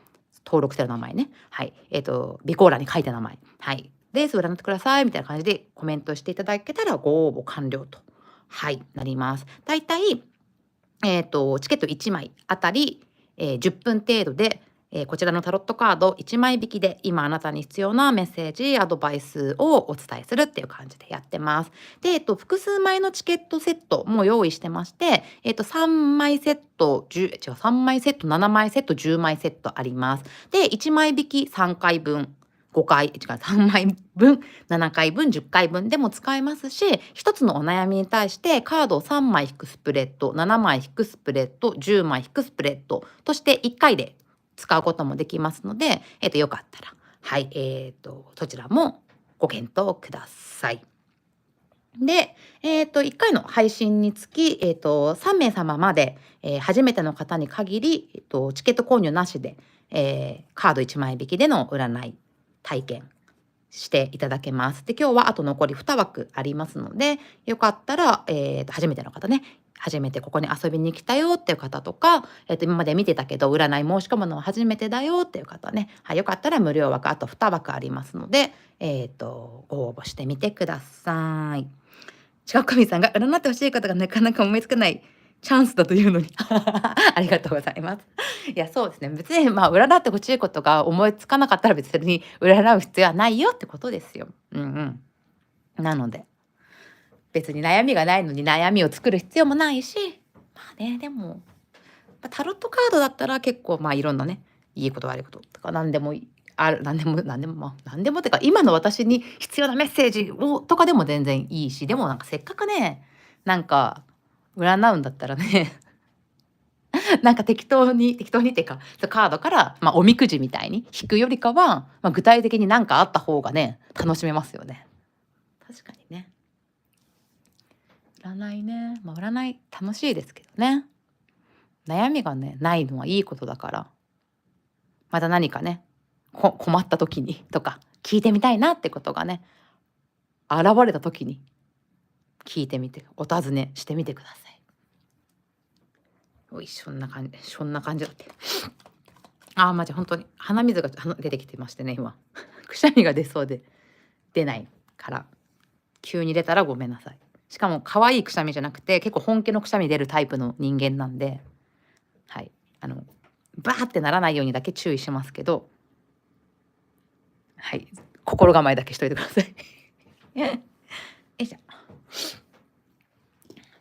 登録してる名前ね。はい。備考欄に書いた名前。はい。です。占ってください。みたいな感じでコメントしていただけたらご応募完了と、はい、なります。だいたい、チケット1枚あたり、10分程度で、こちらのタロットカード1枚引きで今あなたに必要なメッセージ、アドバイスをお伝えするっていう感じでやってます。で、複数枚のチケットセットも用意してまして、3枚セット、3枚セット、7枚セット、10枚セットあります。で、1枚引き3回分。3枚分、7回分、10回分でも使えますし、1つのお悩みに対してカードを3枚引くスプレッド、7枚引くスプレッド、10枚引くスプレッドとして1回で使うこともできますので、よかったら、はい、そちらもご検討ください。で、1回の配信につき、3名様まで、初めての方に限り、チケット購入なしで、カード1枚引きでの占い体験していただけます。で、今日はあと残り2枠ありますので、よかったら、初めての方ね、初めてここに遊びに来たよっていう方とか、今まで見てたけど占い申し込むのは初めてだよっていう方ね、はい、よかったら無料枠あと2枠ありますので、ご応募してみてください。近神さんが占ってほしい方がなかなか思いつかないチャンスだというのにありがとうございます。いや、そうですね。別に、占ってほしいことが思いつかなかったら別に占う必要はないよってことですよ。うんうん。なので、別に悩みがないのに悩みを作る必要もないし、でも、タロットカードだったら結構、いろんなね、いいこと悪いこととか何でもある、何でもってか、今の私に必要なメッセージをとかでも全然いいし、でもなんかせっかくね、なんか占うんだったらね、なんか適当にっていうか、カードから、おみくじみたいに引くよりかは、具体的になんかあった方がね、楽しめますよね。確かにね。占いね、占い楽しいですけどね。悩みがね、ないのはいいことだから、また何かね、困った時にとか、聞いてみたいなってことがね、現れた時に聞いてみて、お尋ねしてみてください。おい、そんな感じだって。ああ、マジ本当に鼻水が出てきてましてね、今。くしゃみが出そうで出ないから、急に出たらごめんなさい。しかも可愛いくしゃみじゃなくて、結構本気のくしゃみ出るタイプの人間なんで、はい、バーってならないようにだけ注意しますけど、はい、心構えだけしといてください。よいしょ。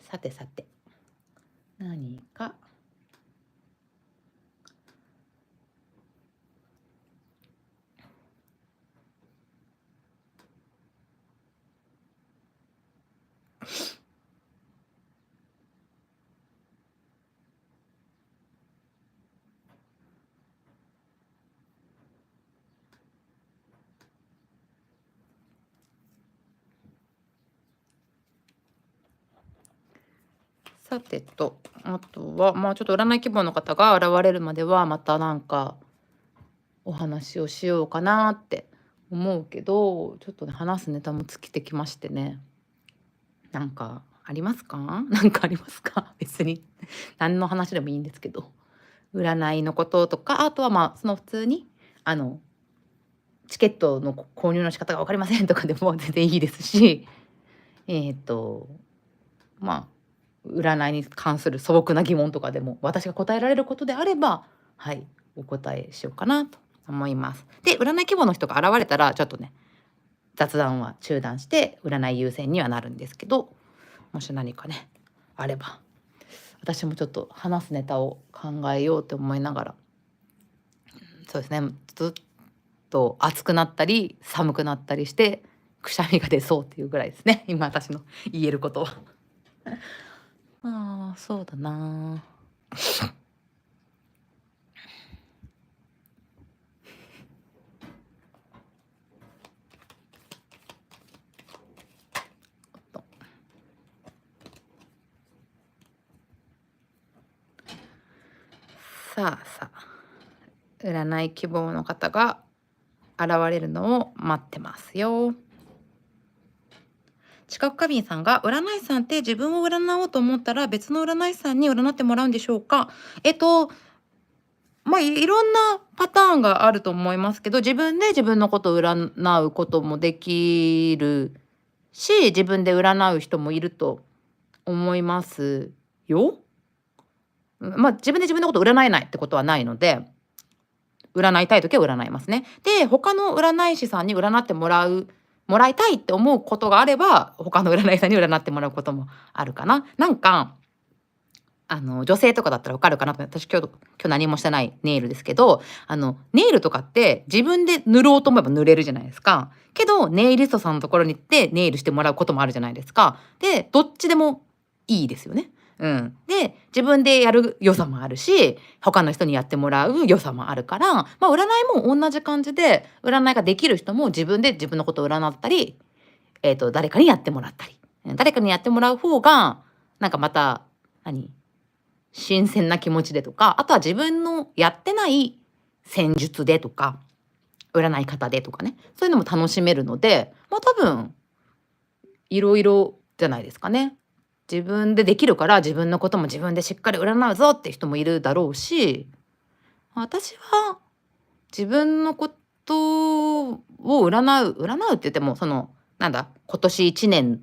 さてさて、何かさてと、あとは、ちょっと占い希望の方が現れるまでは、またなんかお話をしようかなって思うけど、ちょっとね、話すネタも尽きてきましてね。なんかありますか？なんかありますか？別に何の話でもいいんですけど。占いのこととか、あとは、その普通に、あの、チケットの購入の仕方が分かりませんとかでも全然いいですし、えっと、ま占いに関する素朴な疑問とかでも、私が答えられることであれば、はい、お答えしようかなと思います。で、占い規模の人が現れたら、ちょっとね、雑談は中断して、占い優先にはなるんですけど、もし何かね、あれば、私もちょっと話すネタを考えようと思いながら、そうですね、ずっと暑くなったり、寒くなったりして、くしゃみが出そうっていうぐらいですね、今私の言えることは。ああ、そうだな。さあさあ、占い希望の方が現れるのを待ってますよ。知覚過敏さんが、占い師さんって自分を占おうと思ったら別の占い師さんに占ってもらうんでしょうか？いろんなパターンがあると思いますけど、自分で自分のことを占うこともできるし、自分で占う人もいると思いますよ。自分で自分のことを占えないってことはないので、占いたい時は占いますね。で、他の占い師さんに占ってもらいたいって思うことがあれば、他の占い師さんに占ってもらうこともあるかな。女性とかだったらわかるかなと思って、私今日何もしてないネイルですけど、ネイルとかって自分で塗ろうと思えば塗れるじゃないですか。けど、ネイリストさんのところに行ってネイルしてもらうこともあるじゃないですか。で、どっちでもいいですよね。うん。で、自分でやる良さもあるし、他の人にやってもらう良さもあるから、占いも同じ感じで、占いができる人も自分で自分のことを占ったり、誰かにやってもらったり。誰かにやってもらう方が、なんかまた、新鮮な気持ちでとか、あとは自分のやってない戦術でとか、占い方でとかね、そういうのも楽しめるので、多分いろいろじゃないですかね。自分でできるから自分のことも自分でしっかり占うぞって人もいるだろうし、私は自分のことを占うって言っても、今年1年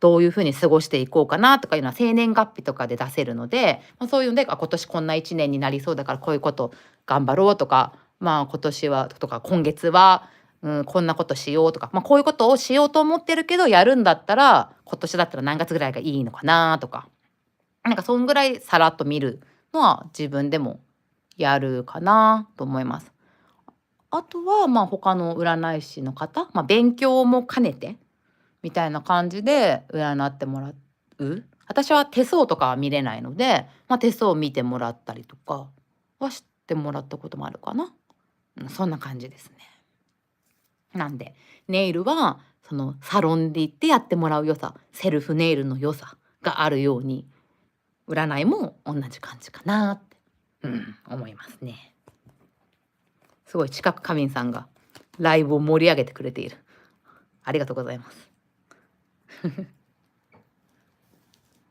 どういうふうに過ごしていこうかなとかいうのは生年月日とかで出せるので、そういうので、今年こんな1年になりそうだからこういうこと頑張ろうとか、今年はとか今月は、こんなことしようとか、こういうことをしようと思ってるけど、やるんだったら今年だったら何月ぐらいがいいのかなとか、そんぐらいさらっと見るのは自分でもやるかなと思います。あとは他の占い師の方、勉強も兼ねてみたいな感じで占ってもらう。私は手相とかは見れないので、手相を見てもらったりとかはしてもらったこともあるかな。そんな感じですね。なんで、ネイルはそのサロンで行ってやってもらう良さ、セルフネイルの良さがあるように、占いも同じ感じかなって、思いますね。すごい知覚過敏さんがライブを盛り上げてくれている。ありがとうございます。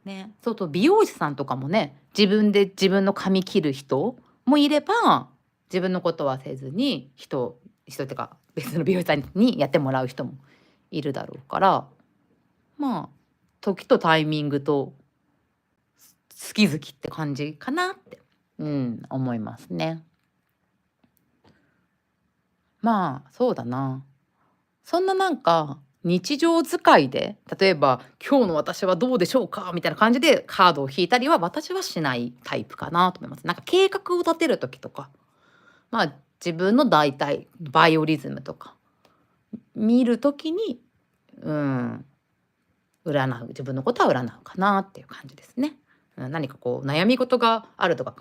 ね、そうそう、美容師さんとかもね、自分で自分の髪切る人もいれば、自分のことはせずに人っていうか別の美容師さんにやってもらう人もいるだろうから、時とタイミングと好き好きって感じかなって、思いますね。そうだな。そんな日常使いで、例えば今日の私はどうでしょうかみたいな感じでカードを引いたりは私はしないタイプかなと思います。計画を立てる時とか、自分の大体バイオリズムとか見る時に、自分のことは占うかなっていう感じですね。何か悩み事があるとか、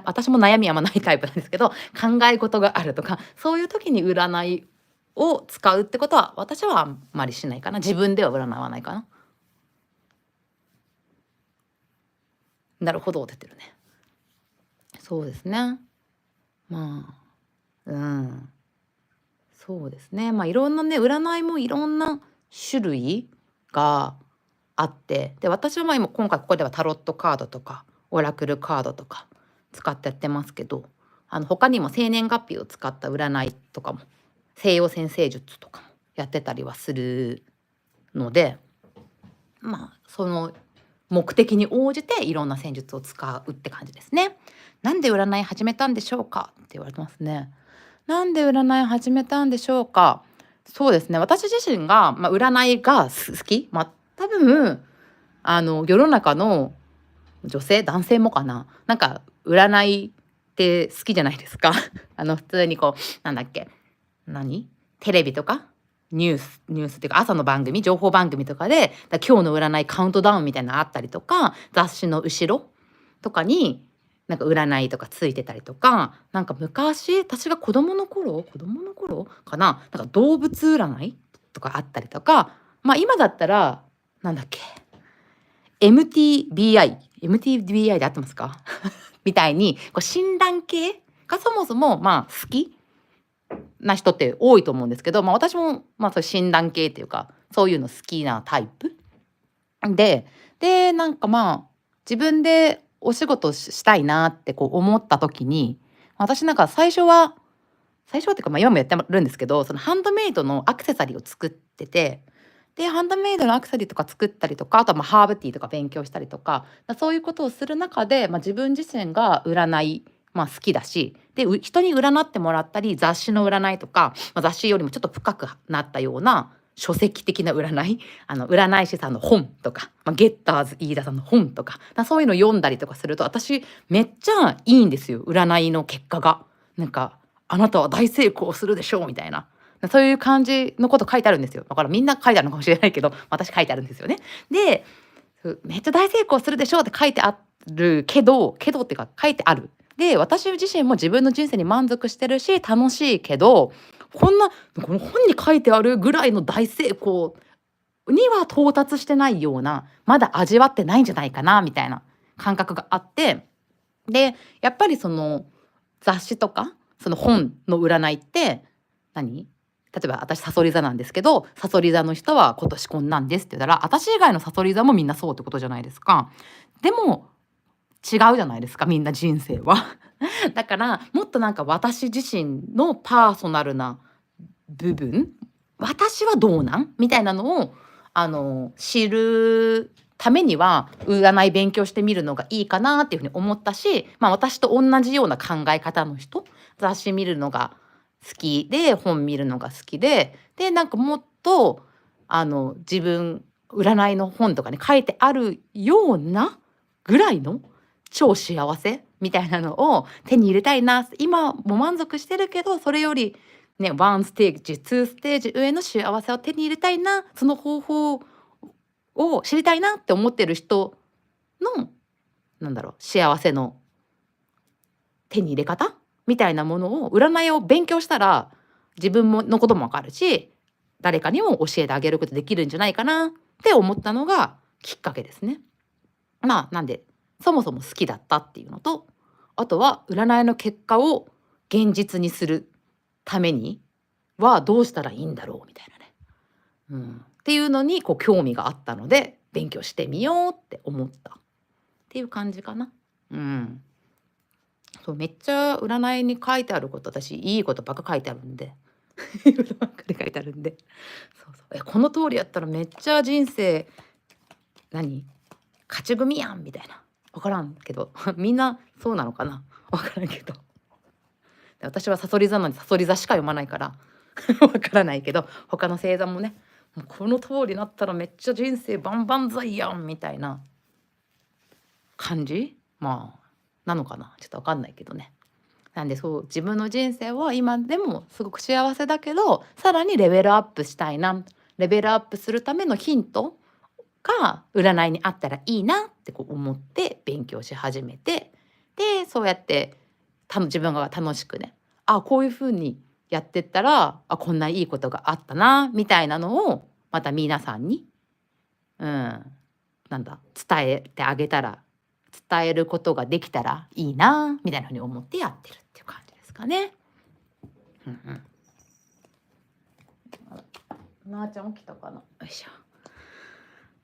私も悩みあんまないタイプなんですけど、考え事があるとか、そういう時に占いを使うってことは私はあんまりしないかな。自分では占わないかな。なるほどって言ってるね。そうですね。まあ、そうですね。いろんなね、占いもいろんな種類があって、で、私は今回ここではタロットカードとかオラクルカードとか使ってやってますけど、他にも生年月日を使った占いとかも、西洋占星術とかもやってたりはするので、その目的に応じていろんな戦術を使うって感じですね。なんで占い始めたんでしょうかって言われてますね。なんで占い始めたんでしょうか。そうですね。私自身が、占いが好き。多分、世の中の女性、男性もかな。占いって好きじゃないですか。普通になんだっけ。テレビとかニュースっていうか朝の番組、情報番組とかで、今日の占いカウントダウンみたいなのあったりとか、雑誌の後ろとかに占いとかついてたりとか、昔私が子供の頃かな、動物占いとかあったりとか、今だったらなんだっけ、MTBI で合ってますかみたいに診断系がそもそも好きな人って多いと思うんですけど、私も、そういう診断系っていうか、そういうの好きなタイプで、なんか自分でお仕事したいなってこう思った時に、私なんか最初っていうか、今もやってるんですけど、そのハンドメイドのアクセサリーを作ってて、ハンドメイドのアクセサリーとか作ったりとか、あとはハーブティーとか勉強したりとか、そういうことをする中で、自分自身が占い、好きだし、人に占ってもらったり、雑誌の占いとか、雑誌よりもちょっと深くなったような書籍的な占い、占い師さんの本とか、ゲッターズ飯田さんの本とか、そういうの読んだりとかすると、私めっちゃいいんですよ、占いの結果が。なんかあなたは大成功するでしょうみたいな。そういう感じのこと書いてあるんですよ。だからみんな書いてあるのかもしれないけど、私書いてあるんですよね。で、めっちゃ大成功するでしょうって書いてあるけどっていうか書いてある。で、私自身も自分の人生に満足してるし、楽しいけど、この本に書いてあるぐらいの大成功には到達してないような、まだ味わってないんじゃないかなみたいな感覚があって、やっぱりその雑誌とか、その本の占いって例えば私さそり座なんですけど、さそり座の人は今年こんなんですって言ったら、私以外のさそり座もみんなそうってことじゃないですか。でも違うじゃないですか、みんな人生は。だからもっとなんか私自身のパーソナルな部分、私はどうなんみたいなのを知るためには占い勉強してみるのがいいかなっていうふうに思ったし、私と同じような考え方の人、雑誌見るのが好きで本見るのが好きで、なんかもっと自分占いの本とかに書いてあるようなぐらいの超幸せみたいなのを手に入れたいな、今も満足してるけどそれよりね、1ステージ2ステージ上の幸せを手に入れたいな、その方法を知りたいなって思ってる人の幸せの手に入れ方みたいなものを、占いを勉強したら自分のこともわかるし、誰かにも教えてあげることできるんじゃないかなって思ったのがきっかけですね。なんでそもそも好きだったっていうのと、あとは占いの結果を現実にするためにはどうしたらいいんだろうみたいなね。っていうのにこう興味があったので勉強してみようって思ったっていう感じかな。うん。そう、めっちゃ占いに書いてあること、私いいことばっか書いてあるんでいいことばっかり書いてあるんで、この通りやったらめっちゃ人生勝ち組やんみたいな、分からんけどみんなそうなのかな、分からんけど、私はさそり座なんでさそり座しか読まないから分からないけど、他の星座もね、もうこの通りなったらめっちゃ人生万々歳やんみたいな感じなのかな、ちょっと分かんないけどね。なんでそう、自分の人生は今でもすごく幸せだけど、さらにレベルアップしたいな、レベルアップするためのヒントが占いにあったらいいなってこう思って勉強し始めて、そうやって自分が楽しくね、こういう風にやってったらこんないいことがあったなみたいなのをまた皆さんに、伝えてあげたら、伝えることができたらいいなみたいなふうに思ってやってるっていう感じですかね。うんうん。なあちゃん起きたかな。よいしょ。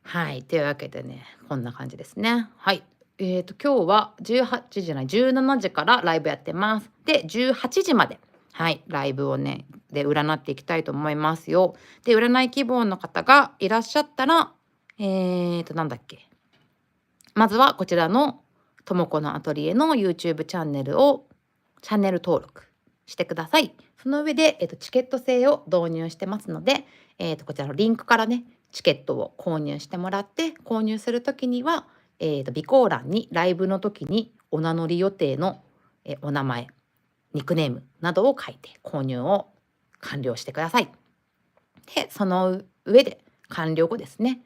はい、というわけでね、こんな感じですね。はい。今日は17時からライブやってます。で、18時まで、はい、ライブをね、で占っていきたいと思いますよ。で、占い希望の方がいらっしゃったら、なんだっけ。まずはこちらのともこのアトリエの YouTube チャンネル登録してください。その上で、チケット制を導入してますので、こちらのリンクからね、チケットを購入してもらって、購入する時には、備考欄にライブの時にお名乗り予定の、お名前、ニックネームなどを書いて購入を完了してください。で、その上で完了後ですね、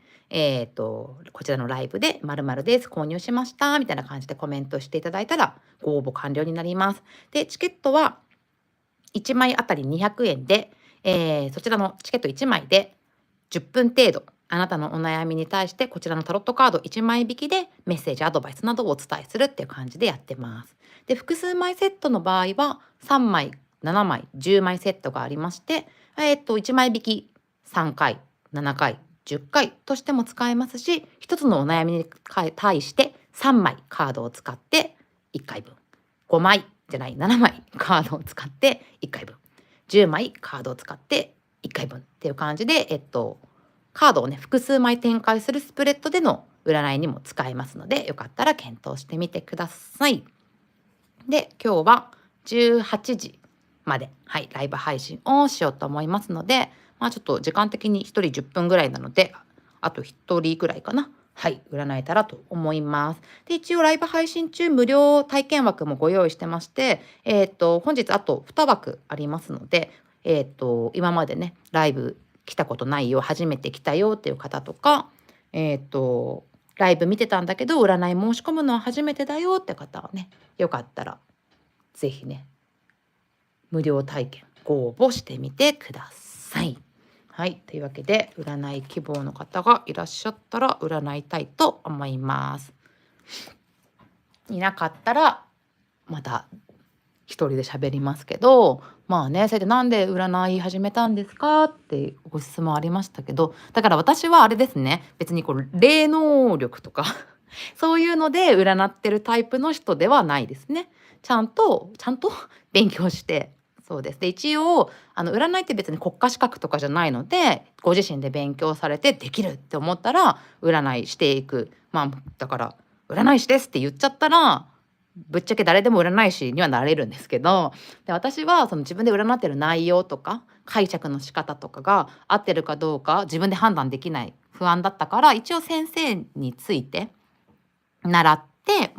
こちらのライブで〇〇です、購入しましたみたいな感じでコメントしていただいたらご応募完了になります。で、チケットは1枚あたり200円で、そちらのチケット1枚で10分程度、あなたのお悩みに対してこちらのタロットカード1枚引きでメッセージ、アドバイスなどをお伝えするっていう感じでやってます。で、複数枚セットの場合は3枚7枚10枚セットがありまして、1枚引き3回7回10回としても使えますし、1つのお悩みに対して3枚カードを使って1回分、5枚じゃない7枚カードを使って1回分、10枚カードを使って1回分っていう感じで、カードをね複数枚展開するスプレッドでの占いにも使えますので、よかったら検討してみてください。で、今日は18時まで、ライブ配信をしようと思いますので、ちょっと時間的に1人10分ぐらいなので、あと1人ぐらいかな。占えたらと思います。で、一応ライブ配信中無料体験枠もご用意してまして、本日あと2枠ありますので、今までね、ライブ来たことないよ、初めて来たよっていう方とか、ライブ見てたんだけど、占い申し込むのは初めてだよって方はね、よかったら、ぜひね、無料体験ご応募してみてください。というわけで、占い希望の方がいらっしゃったら占いたいと思います。いなかったらまた一人で喋りますけど、それでなんで占い始めたんですかってご質問ありましたけど、だから私はあれですね、別にこう霊能力とかそういうので占ってるタイプの人ではないですね。ちゃんと勉強して、そうです。で、一応占いって別に国家資格とかじゃないので、ご自身で勉強されてできるって思ったら占いしていく。だから占い師ですって言っちゃったら、ぶっちゃけ誰でも占い師にはなれるんですけど、で、私はその自分で占ってる内容とか解釈の仕方とかが合ってるかどうか自分で判断できない不安だったから、一応先生について習って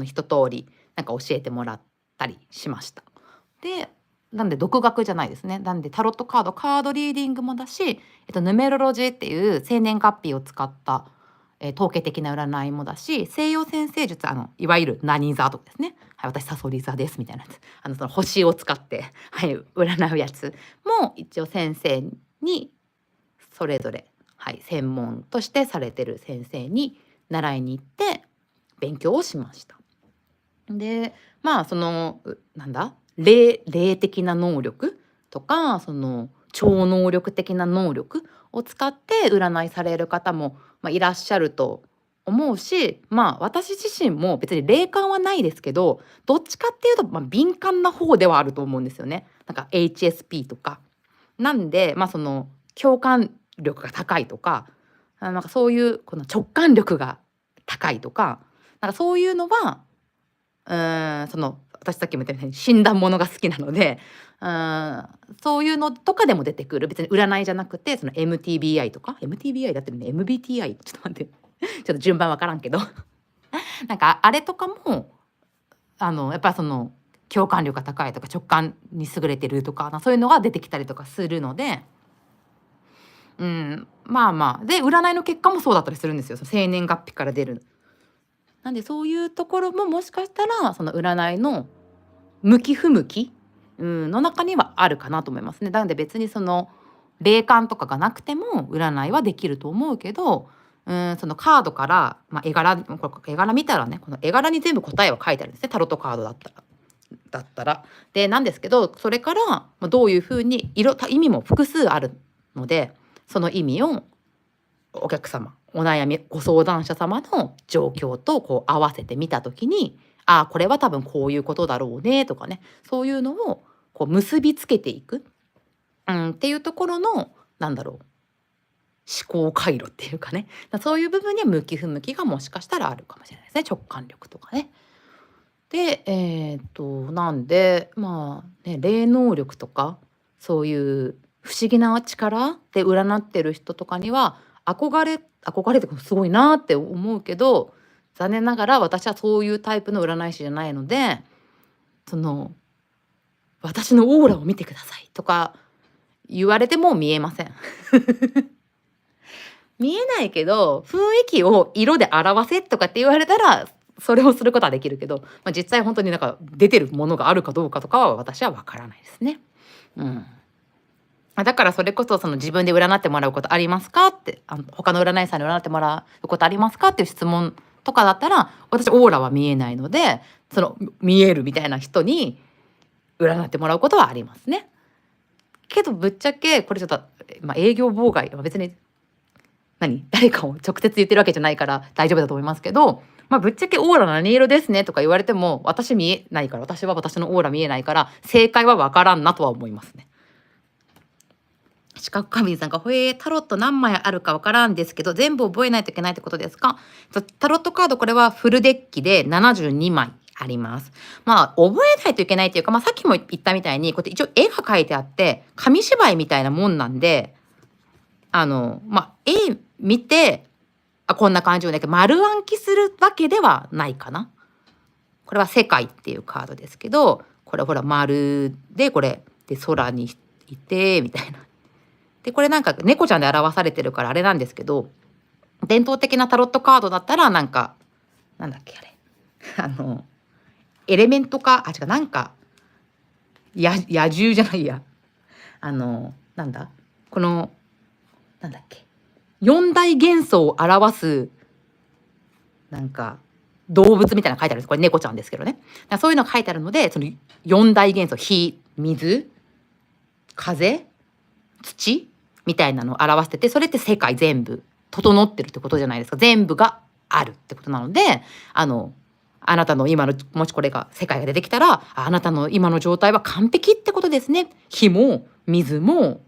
一通りなんか教えてもらったりしました。で、なんで独学じゃないですね。なんでタロットカードリーディングもだし、ヌメロロジーっていう生年月日を使った統計的な占いもだし、西洋占星術、いわゆる何座とかですね。私サソリ座ですみたいなやつ。その星を使って、占うやつも一応先生にそれぞれ、専門としてされてる先生に習いに行って勉強をしました。で、その霊的な能力とか、その超能力的な能力を使って占いされる方も、いらっしゃると思うし、私自身も別に霊感はないですけど、どっちかっていうと、敏感な方ではあると思うんですよね。なんか HSP とか。なんで、その共感力が高いとか、なんかそういうこの直感力が高いとか、なんかそういうのはその私さっきも言ったように診断ものが好きなので、そういうのとかでも出てくる。別に占いじゃなくて、その MTBI とか MTBI だってるね、 MBTI ちょっと待ってちょっと順番わからんけどなんかあれとかもやっぱその共感力が高いとか直感に優れてるとか、そういうのが出てきたりとかするので、で占いの結果もそうだったりするんですよ。その生年月日から出る。なんでそういうところももしかしたらその占いの向き不向き、の中にはあるかなと思いますね。なので別にその霊感とかがなくても占いはできると思うけど、そのカードから、絵柄見たらね、この絵柄に全部答えは書いてあるんですね、タロットカードだったら。でなんですけど、それから、どういうふうに意味も複数あるので、その意味をお客様、お悩みご相談者様の状況とこう合わせてみた時に、これは多分こういうことだろうねとかね、そういうのをこう結びつけていく、っていうところの思考回路っていうかね、そういう部分には向き不向きがもしかしたらあるかもしれないですね。直感力とかね。で、なんで霊能力とかそういう不思議な力で占ってる人とかには憧れとかすごいなって思うけど、残念ながら私はそういうタイプの占い師じゃないので、その私のオーラを見てくださいとか言われても見えません。見えないけど、雰囲気を色で表せとかって言われたら、それをすることはできるけど、実際本当になんか出てるものがあるかどうかとかは私はわからないですね。だからそれこそその自分で占ってもらうことありますかって、他の占い師さんに占ってもらうことありますかっていう質問とかだったら、私オーラは見えないので、その見えるみたいな人に占ってもらうことはありますね。けどぶっちゃけこれちょっと、営業妨害は別に誰かを直接言ってるわけじゃないから大丈夫だと思いますけど、ぶっちゃけオーラ何色ですねとか言われても私見えないから、私は私のオーラ見えないから正解はわからんなとは思いますね。四角花瓶さんがタロット何枚あるかわからんですけど全部覚えないといけないってことですか？タロットカードこれはフルデッキで72枚あります。覚えないといけないっていうか、さっきも言ったみたいにこうやって一応絵が描いてあって紙芝居みたいなもんなんで、絵見てこんな感じをね丸暗記するわけではないかな。これは世界っていうカードですけど、これほら丸でこれで空にいてみたいな。でこれなんか猫ちゃんで表されてるからあれなんですけど、伝統的なタロットカードだったらなんだっけあれエレメントか違う野獣じゃないやこのなんだっけ四大元素を表す動物みたいなの書いてあるんです。これ猫ちゃんですけどね。そういうのが書いてあるので、その四大元素火水風土みたいなのを表してて、それって世界全部整ってるってことじゃないですか。全部があるってことなので、あなたの今のもしこれが世界が出てきたら、あなたの今の状態は完璧ってことですね。火も水も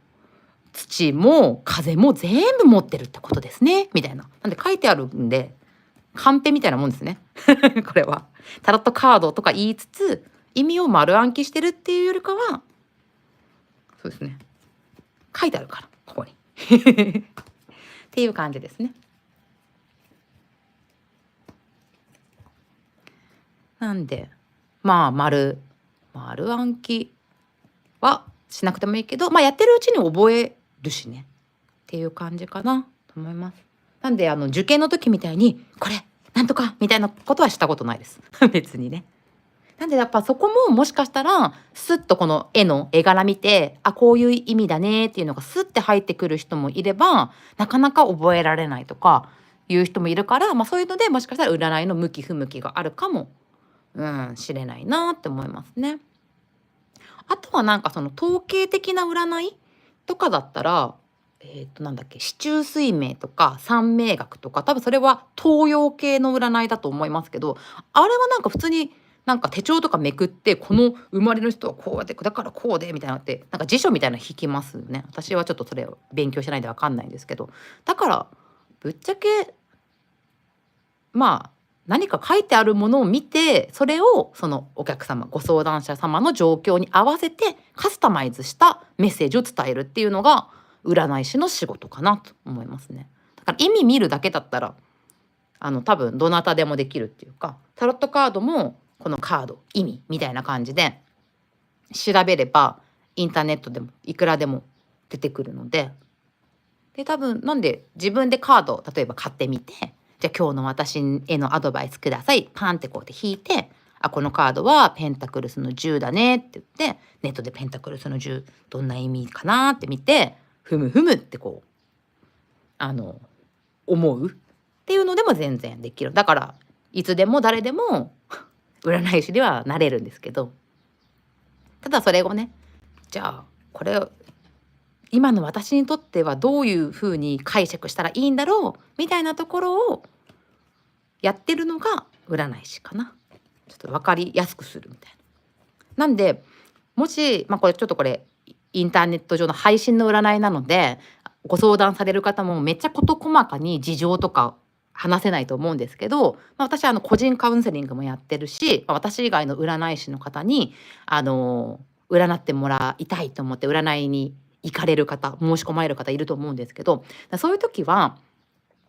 土も風も全部持ってるってことですねみたいな。なんで書いてあるんでカンペみたいなもんですねこれはタロットカードとか言いつつ意味を丸暗記してるっていうよりかは、そうですね、書いてあるからここにっていう感じですね。なんで丸暗記はしなくてもいいけど、やってるうちに覚えるしねっていう感じかなと思います。なんで受験の時みたいにこれなんとかみたいなことはしたことないです別にね。なんでやっぱそこももしかしたらスッとこの絵柄見てこういう意味だねっていうのがスッて入ってくる人もいれば、なかなか覚えられないとかいう人もいるから、そういうのでもしかしたら占いの向き不向きがあるかもしれないなって思いますね。あとはその統計的な占いとかだったら、四柱推命とか三名学とか多分それは東洋系の占いだと思いますけど、あれは普通に手帳とかめくってこの生まれの人はこうやってだからこうでみたいなのって辞書みたいなの引きますよね。私はちょっとそれを勉強しないんで分かんないんですけど、だからぶっちゃけ何か書いてあるものを見てそれをそのお客様ご相談者様の状況に合わせてカスタマイズしたメッセージを伝えるっていうのが占い師の仕事かなと思いますね。だから意味見るだけだったら多分どなたでもできるっていうか、タロットカードもこのカード意味みたいな感じで調べればインターネットでもいくらでも出てくるので、多分なんで自分でカードを例えば買ってみて、じゃあ今日の私へのアドバイスくださいパンってこうやって引いて、このカードはペンタクルスの10だねって言ってネットでペンタクルスの10どんな意味かなって見てふむふむって思うっていうのでも全然できる。だからいつでも誰でも占い師ではなれるんですけど、ただそれをね、じゃあこれ今の私にとってはどういうふうに解釈したらいいんだろうみたいなところをやってるのが占い師かな。ちょっと分かりやすくするみたいな。なんでもし、これインターネット上の配信の占いなのでご相談される方もめっちゃ事細かに事情とか話せないと思うんですけど、私は個人カウンセリングもやってるし、私以外の占い師の方に占ってもらいたいと思って占いに行かれる方申し込まれる方いると思うんですけど、そういう時は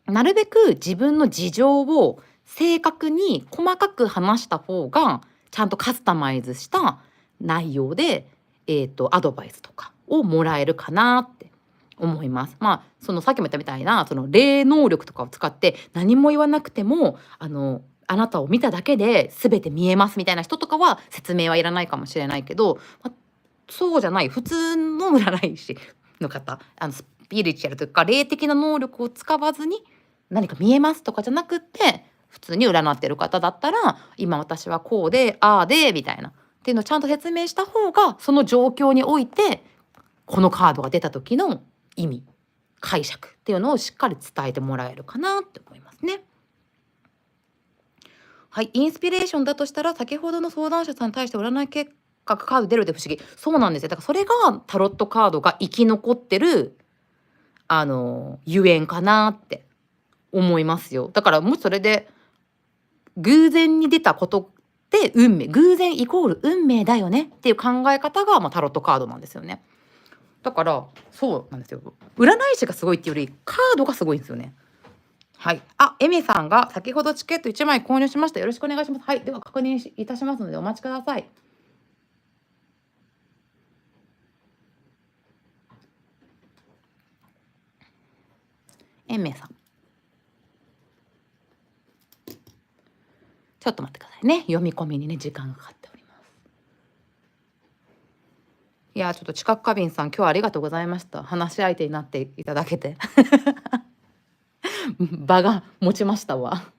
なるべく自分の事情を正確に細かく話した方がちゃんとカスタマイズした内容で、アドバイスとかをもらえるかなって思います。そのさっきも言ったみたいなその霊能力とかを使って何も言わなくてもあなたを見ただけで全て見えますみたいな人とかは説明はいらないかもしれないけど、そうじゃない普通の占い師の方、スピリチュアルというか霊的な能力を使わずに何か見えますとかじゃなくって普通に占ってる方だったら今私はこうでああでみたいなっていうのをちゃんと説明した方が、その状況においてこのカードが出た時の意味、解釈っていうのをしっかり伝えてもらえるかなって思いますね。はい、インスピレーションだとしたら、先ほどの相談者さんに対して占い結果がカード出るで不思議。そうなんですよ。だからそれがタロットカードが生き残ってるゆえんかなって思いますよ。だからもしそれで偶然に出たことって運命、偶然イコール運命だよねっていう考え方が、タロットカードなんですよね。だからそうなんですよ。占い師がすごいっていうよりカードがすごいんですよね。はい。あ、エミさんが先ほどチケット1枚購入しました。よろしくお願いします。はい。では確認いたしますのでお待ちください。エミさん。ちょっと待ってくださいね。読み込みにね、時間がかかっております。いや、ちょっと知覚過敏さん、今日はありがとうございました。話し相手になっていただけて。場が持ちましたわ。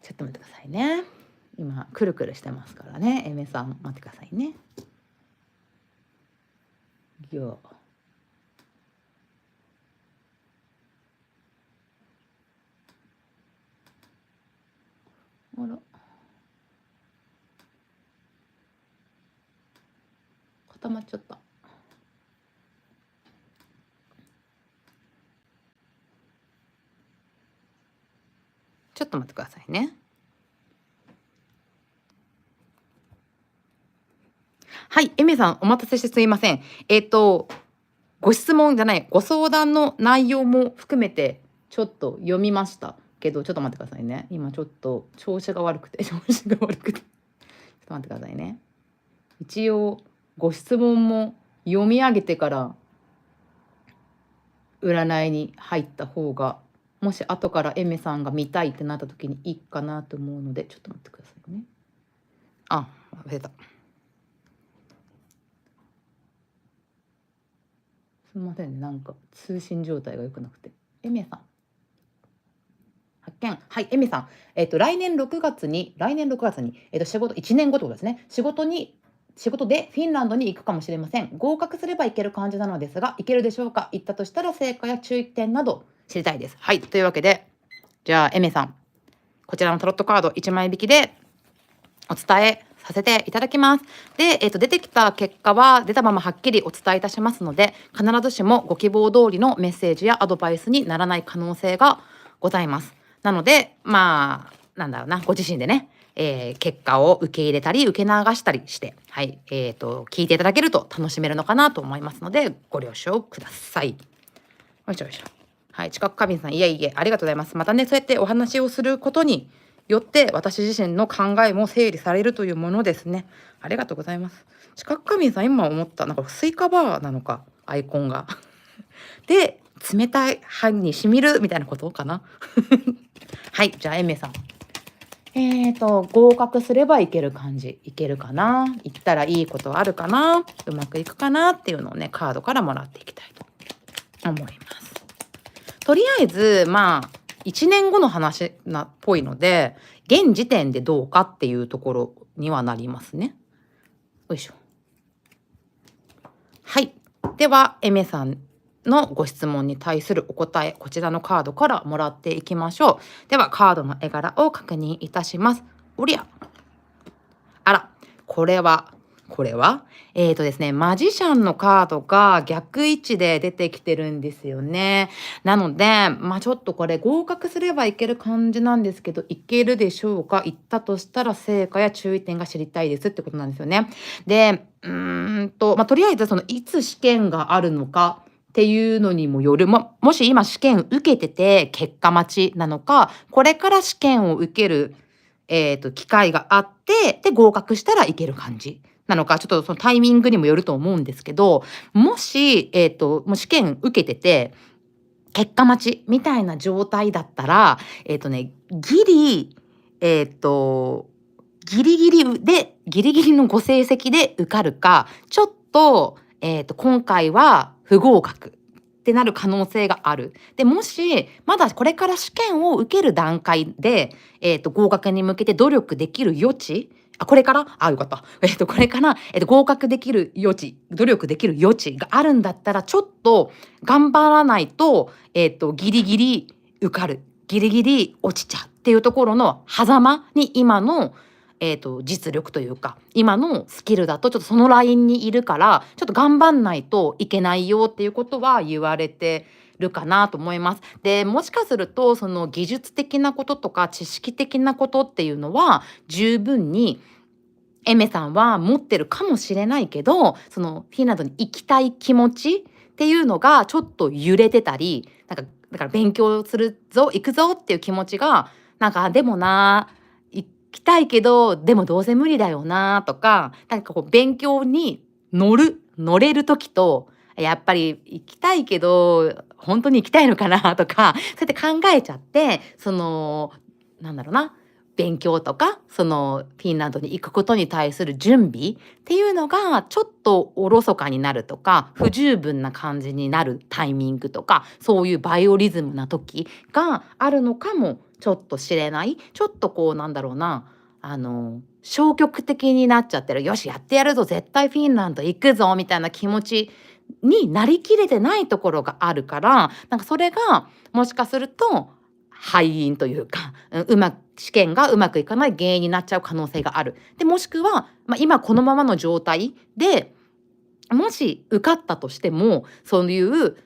ちょっと待ってくださいね。今くるくるしてますからね。エメさん待ってくださいね。よう。あら。固まっちゃった。ちょっと待ってくださいね。はい、エメさんお待たせしてすいません。ご質問じゃない、ご相談の内容も含めてちょっと読みましたけど、ちょっと待ってくださいね。今ちょっと調子が悪くてちょっと待ってくださいね。一応ご質問も読み上げてから占いに入った方が、もし後からエメさんが見たいってなった時にいいかなと思うので、ちょっと待ってくださいね。あ、忘れた。すみませんね、なんか通信状態が良くなくて。エメさん。発見。はい、エミさん。来年6月に、仕事、1年後ってことですね。仕事でフィンランドに行くかもしれません。合格すれば行ける感じなのですが、行けるでしょうか。行ったとしたら成果や注意点など知りたいです。はい、というわけで、じゃあエミさん、こちらのタロットカード1枚引きでお伝えさせていただきます。で、出てきた結果は出たままはっきりお伝えいたしますので、必ずしもご希望通りのメッセージやアドバイスにならない可能性がございます。なので、なんだろうな、ご自身でね、結果を受け入れたり受け流したりして、はい、聞いていただけると楽しめるのかなと思いますので、ご了承ください。よいしょよいしょ。はい、知覚過敏さん、いえいえ、ありがとうございます。またね、そうやってお話をすることによって私自身の考えも整理されるというものですね。ありがとうございます。知覚過敏さん、今思った、なんかスイカバーなのか、アイコンが。で、冷たい歯にしみるみたいなことかな。はい、じゃあエメさん。合格すればいける感じ。いけるかな、行ったらいいことあるかな、うまくいくかなっていうのをね、カードからもらっていきたいと思います。とりあえず、1年後の話っぽいので、現時点でどうかっていうところにはなりますね。よいしょ。はい。では、エメさんのご質問に対するお答え、こちらのカードからもらっていきましょう。では、カードの絵柄を確認いたします。おりゃ。あら、これはですね、マジシャンのカードが逆位置で出てきてるんですよね。なので、ちょっとこれ合格すればいける感じなんですけど、いけるでしょうか？行ったとしたら成果や注意点が知りたいですってことなんですよね。で、とりあえずいつ試験があるのかっていうのにもよる、もし今試験受けてて結果待ちなのか、これから試験を受ける機会があって、で、合格したらいける感じなのか、ちょっとそのタイミングにもよると思うんですけど、もし、もう試験受けてて、結果待ちみたいな状態だったら、ギリ、えっと、ギリギリのご成績で受かるか、ちょっと、今回は不合格ってなる可能性がある。で、もし、まだこれから試験を受ける段階で、合格に向けて努力できる余地これから、よかった。これから、合格できる余地、努力できる余地があるんだったら、ちょっと頑張らないと、ギリギリ受かる、ギリギリ落ちちゃうっていうところの狭間に今の、実力というか、今のスキルだとちょっとそのラインにいるから、ちょっと頑張んないといけないよっていうことは言われてるかなと思います。で、もしかするとその技術的なこととか知識的なことっていうのは十分にエメさんは持ってるかもしれないけど、そのフィンランドに行きたい気持ちっていうのがちょっと揺れてたり、だから勉強するぞ、行くぞっていう気持ちが、でもな、行きたいけど、でもどうせ無理だよなとか、こう勉強に乗れる時と、やっぱり行きたいけど、本当に行きたいのかなとか、そうやって考えちゃって、なんだろうな、勉強とか、そのフィンランドに行くことに対する準備っていうのがちょっとおろそかになるとか、不十分な感じになるタイミングとか、そういうバイオリズムな時があるのかもちょっとしれない。ちょっとこうなんだろうな、消極的になっちゃってる。よし、やってやるぞ、絶対フィンランド行くぞみたいな気持ちになりきれてないところがあるから、それがもしかすると敗因というか、試験がうまくいかない原因になっちゃう可能性がある。で、もしくは、今このままの状態で、もし受かったとしても、そういう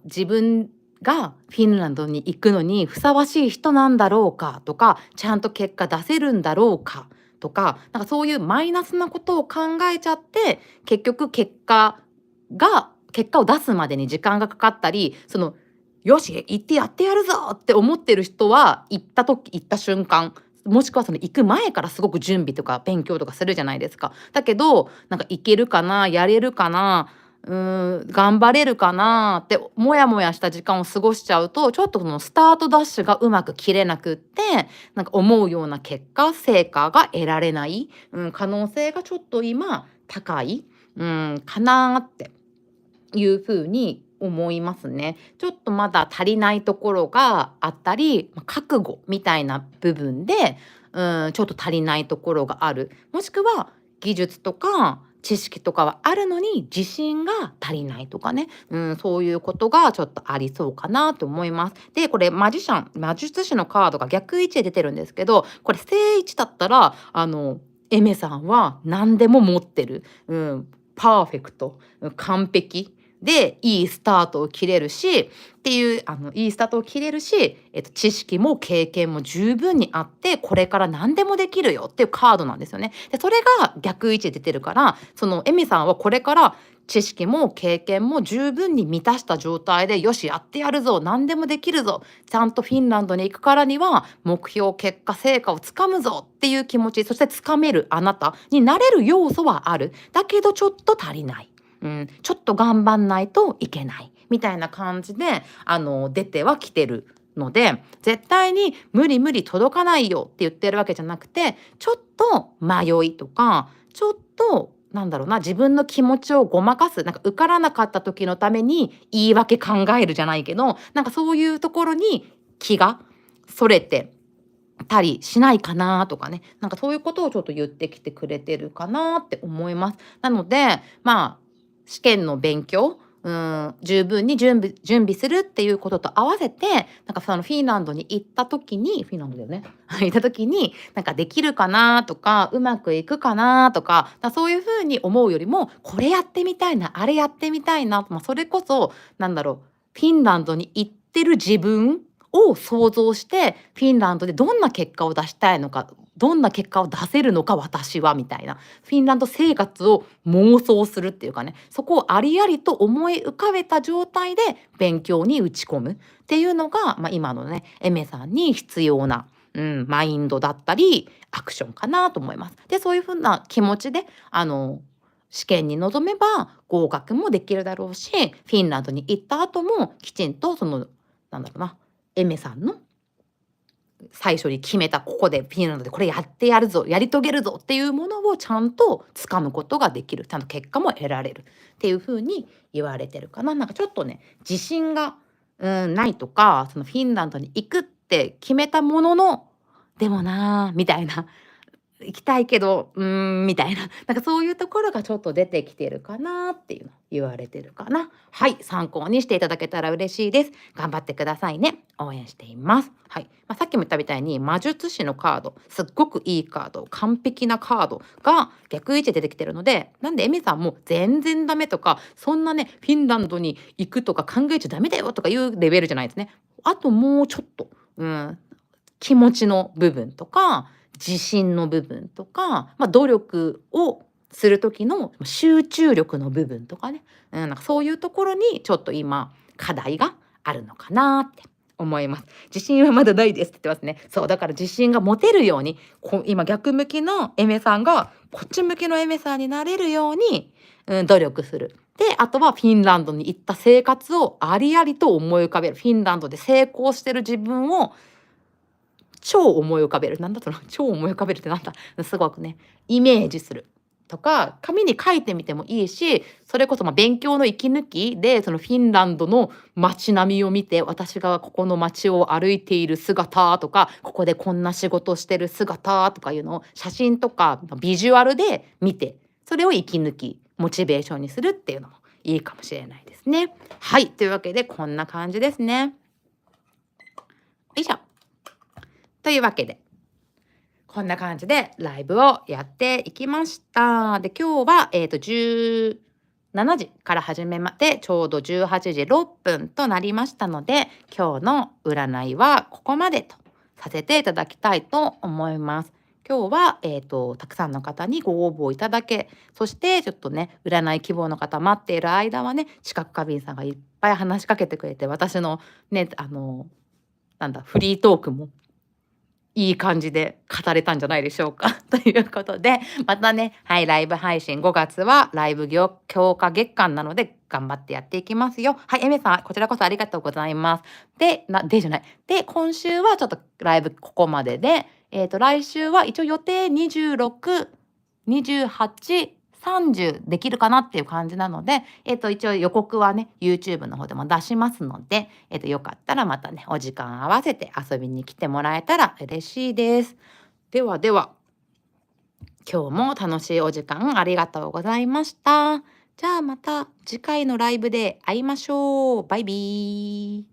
自分がフィンランドに行くのにふさわしい人なんだろうかとか、ちゃんと結果出せるんだろうかとか、そういうマイナスなことを考えちゃって、結局結果を出すまでに時間がかかったり、よし、行ってやってやるぞって思ってる人は、行った瞬間、もしくはその行く前からすごく準備とか勉強とかするじゃないですか。だけど、行けるかな、やれるかな、頑張れるかなってモヤモヤした時間を過ごしちゃうと、ちょっとそのスタートダッシュがうまく切れなくって、思うような成果が得られない、可能性がちょっと今高い、かなっていう風に思いますね。ちょっとまだ足りないところがあったり、覚悟みたいな部分で、ちょっと足りないところがある。もしくは技術とか知識とかはあるのに自信が足りないとかね、そういうことがちょっとありそうかなと思います。で、これ魔術師のカードが逆位置で出てるんですけど、これ正位置だったら、エメさんは何でも持ってる。パーフェクト、完璧。で、いいスタートを切れるしっていう、いいスタートを切れるし、知識も経験も十分にあって、これから何でもできるよっていうカードなんですよね。で、それが逆位置で出てるから、そのエミさんはこれから知識も経験も十分に満たした状態で、よし、やってやるぞ、何でもできるぞ、ちゃんとフィンランドに行くからには、目標、結果、成果をつかむぞっていう気持ち、そしてつかめるあなたになれる要素はある。だけどちょっと足りない。ちょっと頑張んないといけないみたいな感じで出てはきてるので、絶対に無理無理届かないよって言ってるわけじゃなくて、ちょっと迷いとか、ちょっと自分の気持ちをごまかす、受からなかった時のために言い訳考えるじゃないけど、そういうところに気がそれてたりしないかなとかね、そういうことをちょっと言ってきてくれてるかなって思います。なので、試験の勉強、十分に準備するっていうことと合わせて、そのフィンランドに行った時に、フィンランドだよね。行った時に、できるかなとか、うまくいくかなとか、そういう風に思うよりも、これやってみたいな、あれやってみたいな、それこそ、フィンランドに行ってる自分を想像して、フィンランドでどんな結果を出したいのか、どんな結果を出せるのか私はみたいな、フィンランド生活を妄想するっていうかね、そこをありありと思い浮かべた状態で勉強に打ち込むっていうのが、今のねエメさんに必要な、マインドだったりアクションかなと思います。で、そういう風な気持ちで試験に臨めば合格もできるだろうし、フィンランドに行った後もきちんとエメさんの最初に決めたここでフィンランドでこれやってやるぞ、やり遂げるぞっていうものをちゃんと掴むことができる、ちゃんと結果も得られるっていう風に言われてるかな。なんかちょっとね、自信が、ないとか、そのフィンランドに行くって決めたものの、でもなーみたいな、行きたいけど、みたいな、なんかそういうところがちょっと出てきてるかなっていうの言われてるかな。はい、参考にしていただけたら嬉しいです。頑張ってくださいね。応援しています。はい。さっきも言ったみたいに魔術師のカード、すっごくいいカード、完璧なカードが逆位置で出てきてるので、なんでエミさんも全然ダメとか、そんなね、フィンランドに行くとか考えちゃダメだよとかいうレベルじゃないですね。あともうちょっと、気持ちの部分とか、自信の部分とか、努力をする時の集中力の部分とかね、なんかそういうところにちょっと今課題があるのかなって思います。自信はまだないですって言ってますね。そう、だから自信が持てるように、今逆向きのエメさんがこっち向きのエメさんになれるように、努力する。で、あとはフィンランドに行った生活をありありと思い浮かべる。フィンランドで成功してる自分を超思い浮かべる。なんだその超思い浮かべるってなんだ。すごくね、イメージする。とか、紙に書いてみてもいいし、それこそ勉強の息抜きで、そのフィンランドの街並みを見て、私がここの街を歩いている姿とか、ここでこんな仕事してる姿とかいうのを写真とかビジュアルで見て、それを息抜き、モチベーションにするっていうのもいいかもしれないですね。はい、というわけでこんな感じですね。よいしょ。というわけで、こんな感じでライブをやっていきました。で、今日は、17時から始めて、ちょうど18時6分となりましたので、今日の占いはここまでとさせていただきたいと思います。今日は、たくさんの方にご応募いただけ、そしてちょっとね、占い希望の方待っている間はね、知覚過敏さんがいっぱい話しかけてくれて、私のね、フリートークもいい感じで語れたんじゃないでしょうか。ということで、またね、はい、ライブ配信5月はライブ強化月間なので頑張ってやっていきますよ。はい、エメさん、こちらこそありがとうございます。でじゃない。で、今週はちょっとライブここまでで、来週は一応予定26、28、30できるかなっていう感じなので、一応予告はね、YouTube の方でも出しますので、よかったらまたね、お時間合わせて遊びに来てもらえたら嬉しいです。ではでは、今日も楽しいお時間ありがとうございました。じゃあまた次回のライブで会いましょう。バイビー。